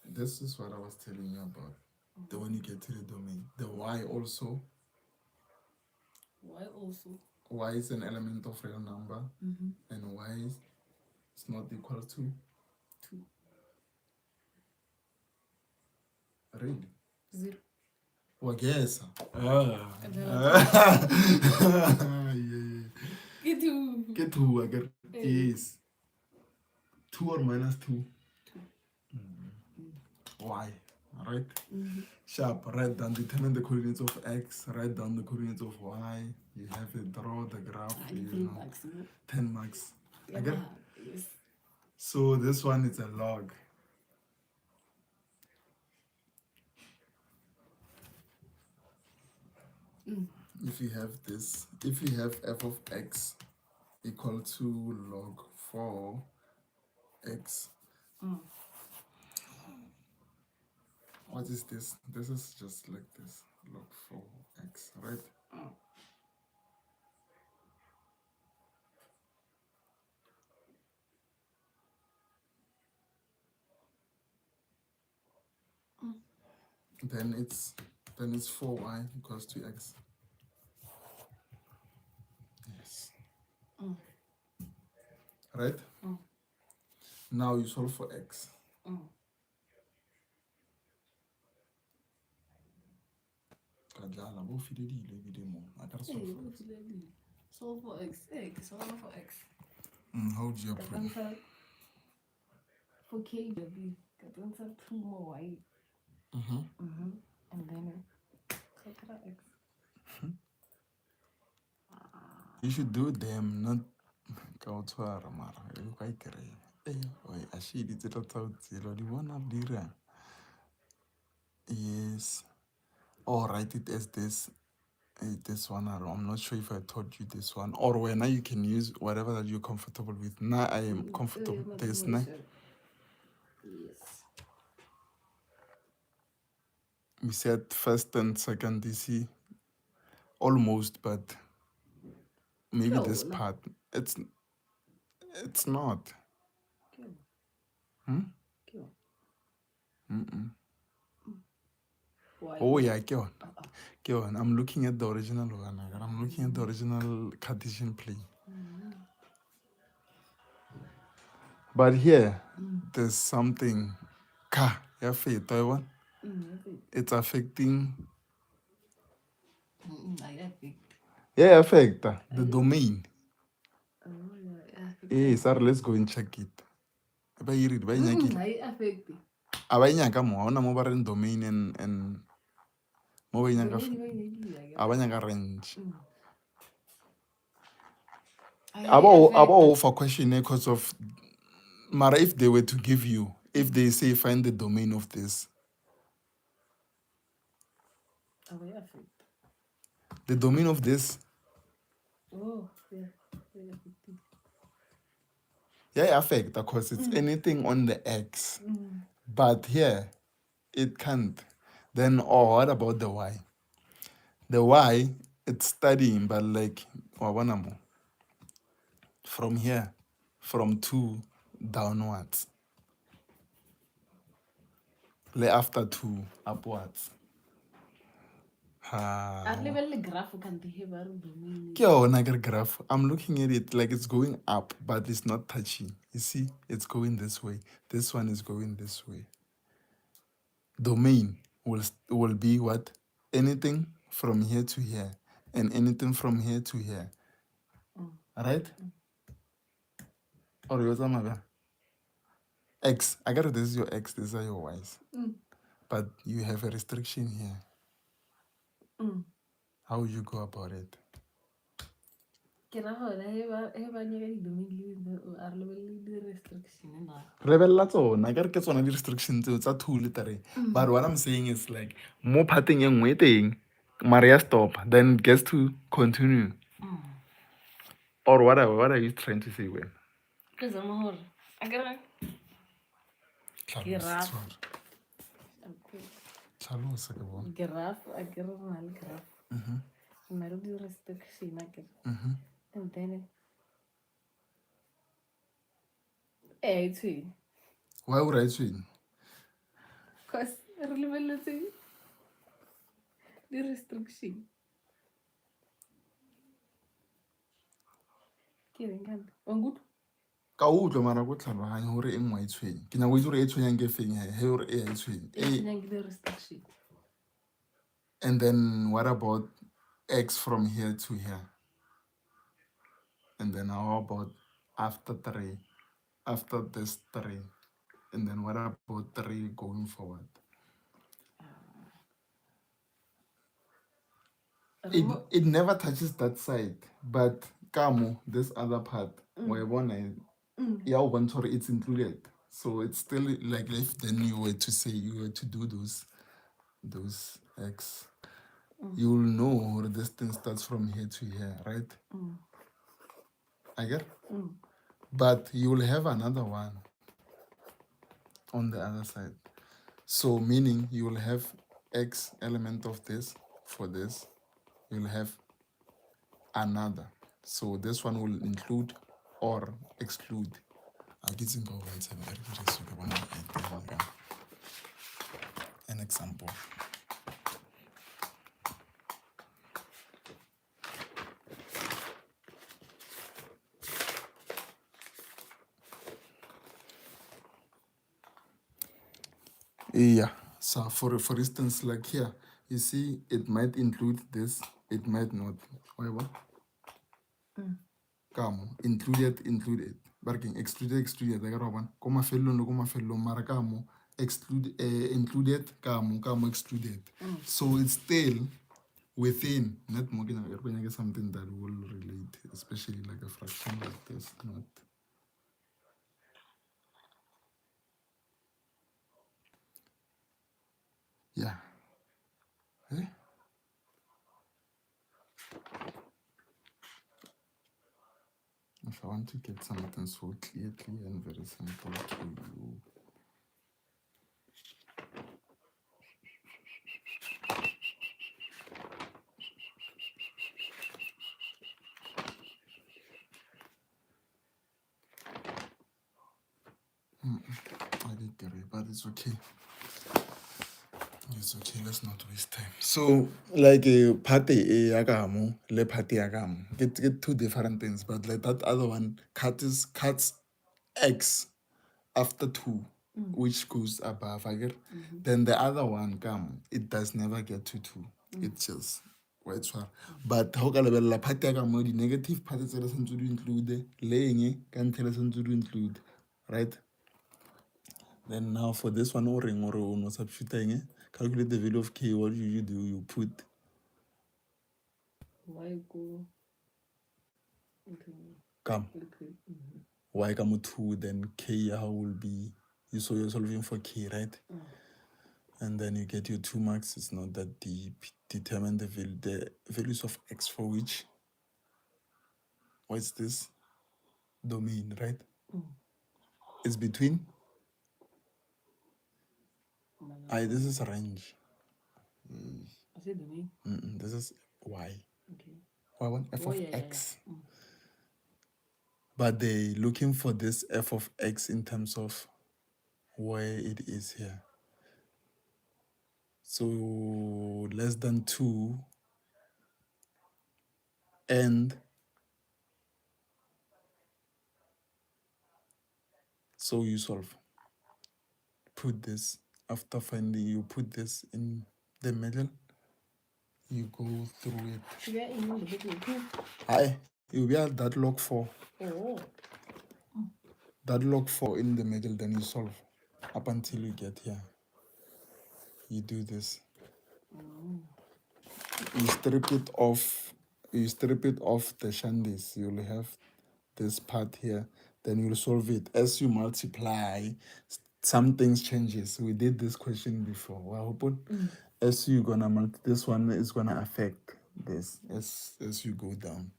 This is what I was telling you about. The when you get to the domain. The Y also. Y also. Y is an element of real number. And Y is not equal to 2. Really? 0. Well, guess. Get 2 again. Yes. 2 or minus 2. 2. Y. Right? Sharp. Write down, determine the coordinates of X. Write down the coordinates of Y. You have it. Draw the graph. 10 marks. Again? Yes. So this one is a log. If you have this, if you have f of x equal to log 4x, what is this? This is just like this, log 4x, right? Then it's 4y equals to x. Yes. Right? Now you solve for x. Solve for x. Solve for x. How do you prove? For k, got answer 2 more y. And then x. You should do them, not go to our mara. You quite great. I see it out zero. You wanna do. Yes. Or write it as this. This one, I'm not sure if I taught you this one, or when you can use whatever that you're comfortable with. Now I am comfortable with this. Now Yes. we said first and second DC almost, but maybe this part it's not. Oh yeah, go on. I'm looking at the original one. I'm looking at the original Cartesian plane. But here, there's something. It's affecting. Yeah, affect the domain. Yes, sir, let's go and check it. Affect. Domain and range. About for question because of Mara, if they were to give you, if they say find the domain of this, the domain of this, Oh, yeah. yeah, affect because it's anything on the X, but here it can't. Then, what about the Y? The Y, it's studying, but like, from here, from 2 downwards. After 2 upwards. Graph. I'm looking at it like it's going up, but it's not touching. You see, it's going this way. This one is going this way. Domain will be what? Anything from here to here, and anything from here to here. right? Or yours X. I got this is your X, these are your Y's. But you have a restriction here. How would you go about it? Ke ra gona he ba nyaka di-domain a re lebelele di-restriction na Rebella tsona, ke re ke tsona di-restriction tseo tsa 2 le 3. But what I'm saying is like, mo parteng e nngwe e teng, Maria stop, then it gets to continue. Or whatever, what are you trying to say when? ke zama gore a kere graph Tlhalosa ke bona. graph a kere re na le graph re na le di-restriction a kere and then e tshwene Why would I swing? cause re lebeletse di-restriction ke reng kante wangutlwa Ka utlwa mara go tlhaloganya gore e nngwe e tshwenye. Ke nyako itse gore e tshwenyang ke feng he gore e a e tshwenye. e tshwenyang ke di-restriction. And then what about X from here to here? And then how about after 3? After this 3? And then what about 3 going forward? It never touches that side, but Kamo, this other part, where one it's included. So it's still like if then you were to say you were to do those X, you'll know this thing starts from here to here, right? I get? But you'll have another one on the other side. So meaning you will have X element of this for this. You'll have another. So this one will include or exclude. I'll get an example. Yeah. So for instance, like here, you see it might include this, it might not. Whatever. Kamo, included. Barking excluded. I got one. Koma fellow mara kamo included kamo excluded. So it's still within, not more than something that will relate, especially like a fraction like this, not. Yeah. Eh? If I want to get something so clear and very simple to you. I did get it, but it's okay. It's okay, let's not waste time. So, like a party agamo, le party agamo. Get two different things, but like that other one cuts X after 2, which goes above. I get. Then the other one it does never get to 2. It just white one. But how can la party agamo the negative parts are to include laying can tell us to include, right? Then now for this one, or no substituting, calculate the value of k. What do? You put y go come y come 2, then k how will be. You saw you're solving for k, right? And then you get your 2 marks. It's not that deep. Determine the values of x for which. What's this? Domain, right? It's between. This is range. I said domain. This is y. Okay. I want f of x. But they're looking for this f of x in terms of where it is here. So less than 2 and so you solve. Put this after finding, you put this in the middle, you go through it. Yeah, in the Hi. You'll be at that log 4. Oh. That log 4 in the middle, then you solve up until you get here. You do this. You strip it off. You strip it off the shandies. You'll have this part here. Then you'll solve it. As you multiply, some things changes. We did this question before. Well, as you gonna this one is gonna affect this as you go down.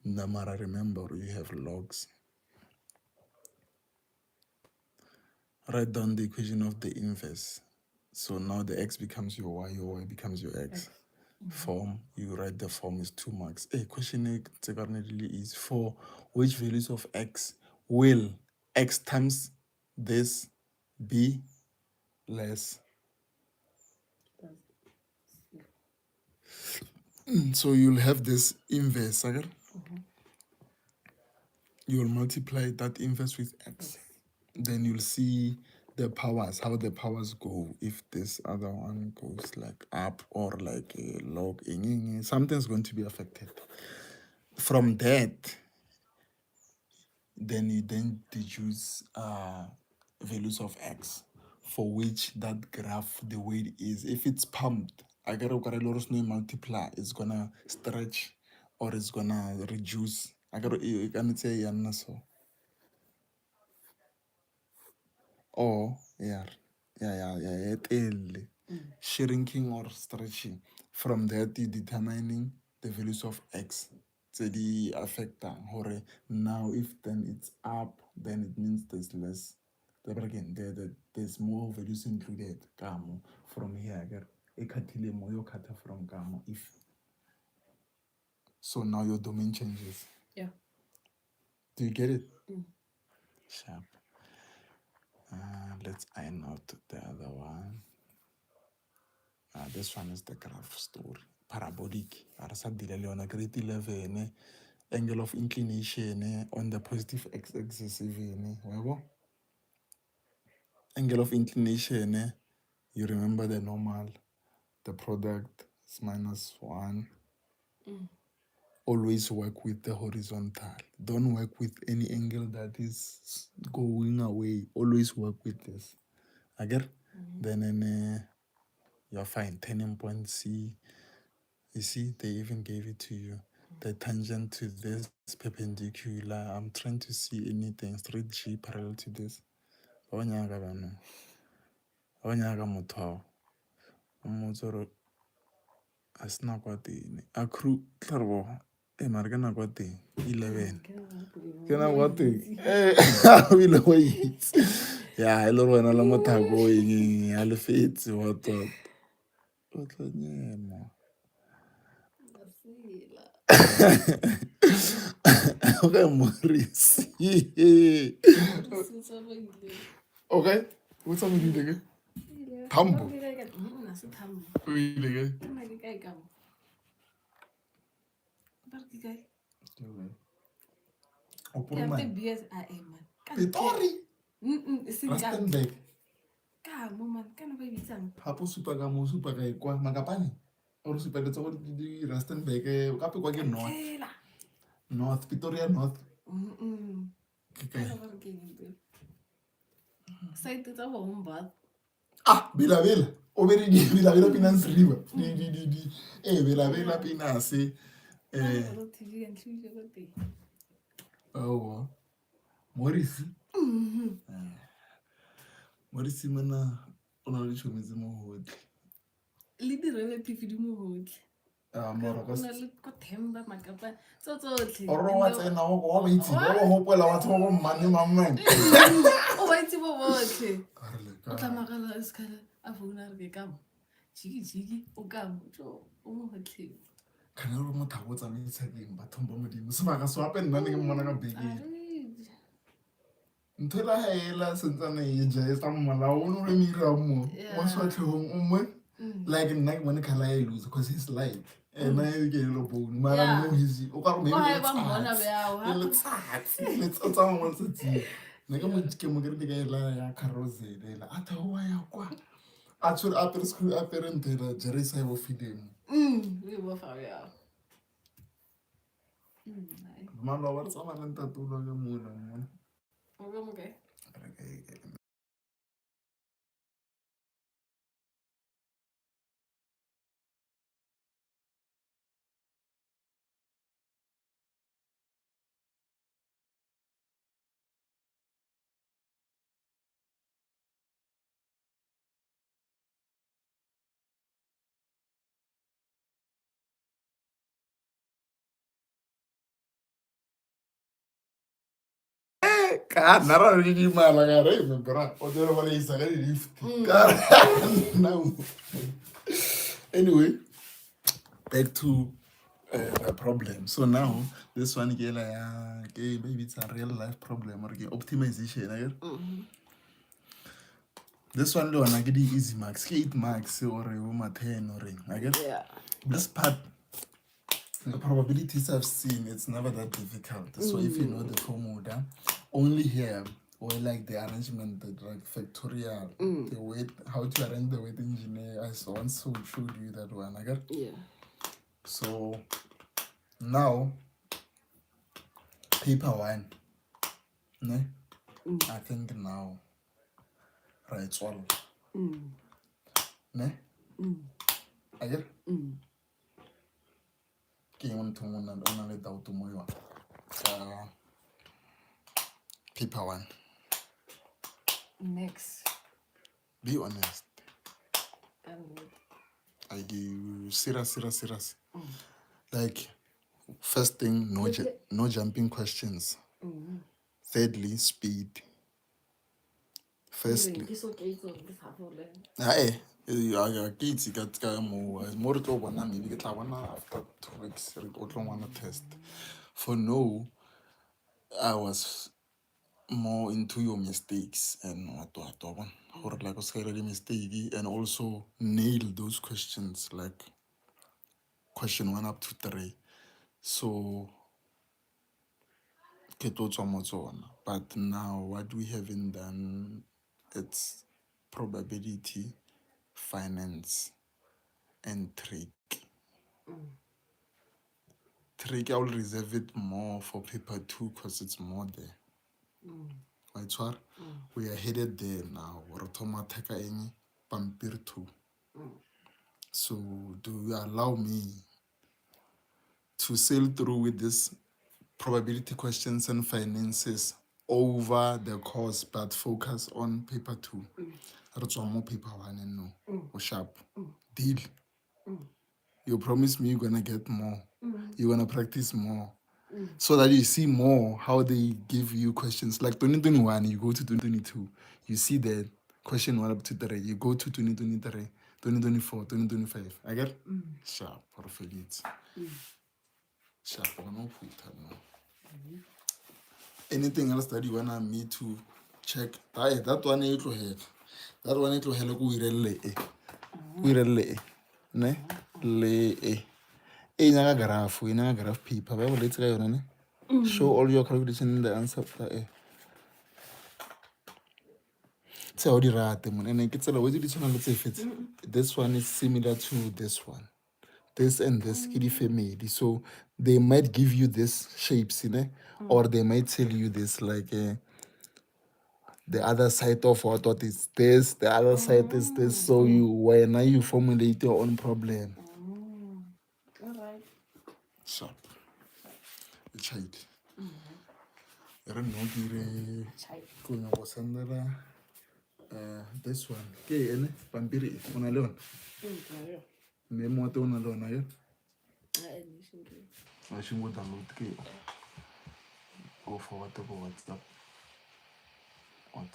Namara, remember you have logs. Write down the equation of the inverse. So now the x becomes your y becomes your x. Form, you write the form is 2 marks. A question is for which values of x will x times this be less. So you'll have this inverse, okay? You'll multiply that inverse with x. Then you'll see the powers, how the powers go. If this other one goes like up or like a log, something's going to be affected. From that, then you deduce values of x for which that graph, the way it is, if it's pumped, I gotta multiply, it's gonna stretch or it's gonna reduce. I gotta say so. Or shrinking or stretching. From that, you determining the values of x. So the affector. Now, if then it's up, then it means there's less. But again, there's more values included. From here, from if. So now your domain changes. Yeah. Do you get it? Sharp. Let's iron out the other one. This one is the graph story. Parabolic. Grade 11. Angle of inclination on the positive x-axis. Angle of inclination, you remember the normal. The product is -1. Always work with the horizontal. Don't work with any angle that is going away. Always work with this. Again, then you're fine. Turning point C. You see, they even gave it to you. The tangent to this perpendicular. I'm trying to see anything. Straight G parallel to this. Asina kwa teng. Accrue tlarbo. Mara ke nako teng 11. Ke nako teng. O ile wa itse. Ya le rona la mothako eng a le fetse wa tota. O tla nyema. Okay, Morris. Okay, what's up with you again? Thambo. O ile ke? Pitori. Rustenburg. Hapo supa ka mo supa ka kwa Makapane. O supa le tso di Rustenburg ka pe kwa ke North Pretoria North. Site tsa bomba. Bila. O be di bila Pinance River. Bila Pinance. Oh. Morris. Morris mana ona le tshometse mo hotle. Le direle phifidi mo hotle. Moro ka Ona le ko themba makapa tsotlhe. O ro wa tsena go ba itse ba hopola batho ba mmane mamang. O ba itse bo botlhe. O tla magala skala a founa re ka mo. Jiki o ka mo tso o mo hotle. Kana re mo thabo tsa me tshekeng batho ba modimo se ba ka so ape nna ke mmona ka beke. Ntola haela sentsane e je sa mmala o no re mira mo wa swatlhong o mo like nna ke mone khala e lose because he's like and I get lo bone mara no hisi o ka re maybe ba mmona ba ya let's tsa mo tsi ne ka mo ke mo ke ka ela ya carousel ela a tha wa ya kwa a tsho a pere screw a pere ntela jere sa go fideng we bo fa ya Mama wa tsama le ntatulo ke mona mona. Okay. Ka nara le di mala ga re me bra. O dilo ba le isa ga di lift. Now. Anyway, back to the problem. So now this one ke la ke maybe it's a real life problem or ke optimization again. This one lo na ke di easy marks, ke 8 marks or o 10 or again. Yeah. This part the probabilities I've seen, it's never that difficult. So if you know the formula, only here, or like the arrangement, the like factorial, the weight, how to arrange the weight engineer, I once showed you that one, okay? Yeah. So now, paper one, ne? I think now, right, one, ne? I get? Paper one. Next. Be honest. And I do serious. Like, first thing, no jumping questions. Thirdly, speed. Firstly, after 2 weeks, test. For no, I was more into your mistakes and or like a mistake and also nail those questions like question 1 up to 3. So but now what we haven't done, it's probability, finance, and trick. Trick, I will reserve it more for paper 2 because it's more there. Right, we are headed there now. We're talking pampir 2. So do you allow me to sail through with this probability questions and finances over the course, but focus on paper 2? That's one more paper 1 and no. Or sharp. Deal. You promise me you're gonna get more. You're gonna practice more. So that you see more how they give you questions. Like 2021, you go to 2022. You see the question 1 up to 3. You go to 2023, 2024, 2025. I get sharp, perfect. Sharp, no full. Anything else that you want me to check? That one it will help. That one it will help. We relay. Ne? Le. Ina graph paper. Bible let's go on. Show all your calculation in the answer. So and this one is similar to this one. This and this family. So they might give you this shapes, or they might tell you this like the other side of what is this, the other side is this. So now you formulate your own problem. all right. Sharp. Child. This one. Okay, pampiri. Una leon. Memo te una leon ayo. I should go download ke. Go for whatever WhatsApp. What?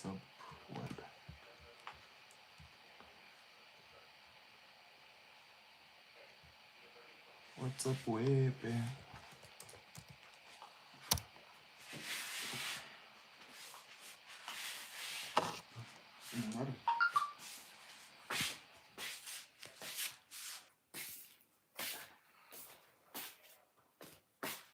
WhatsApp web.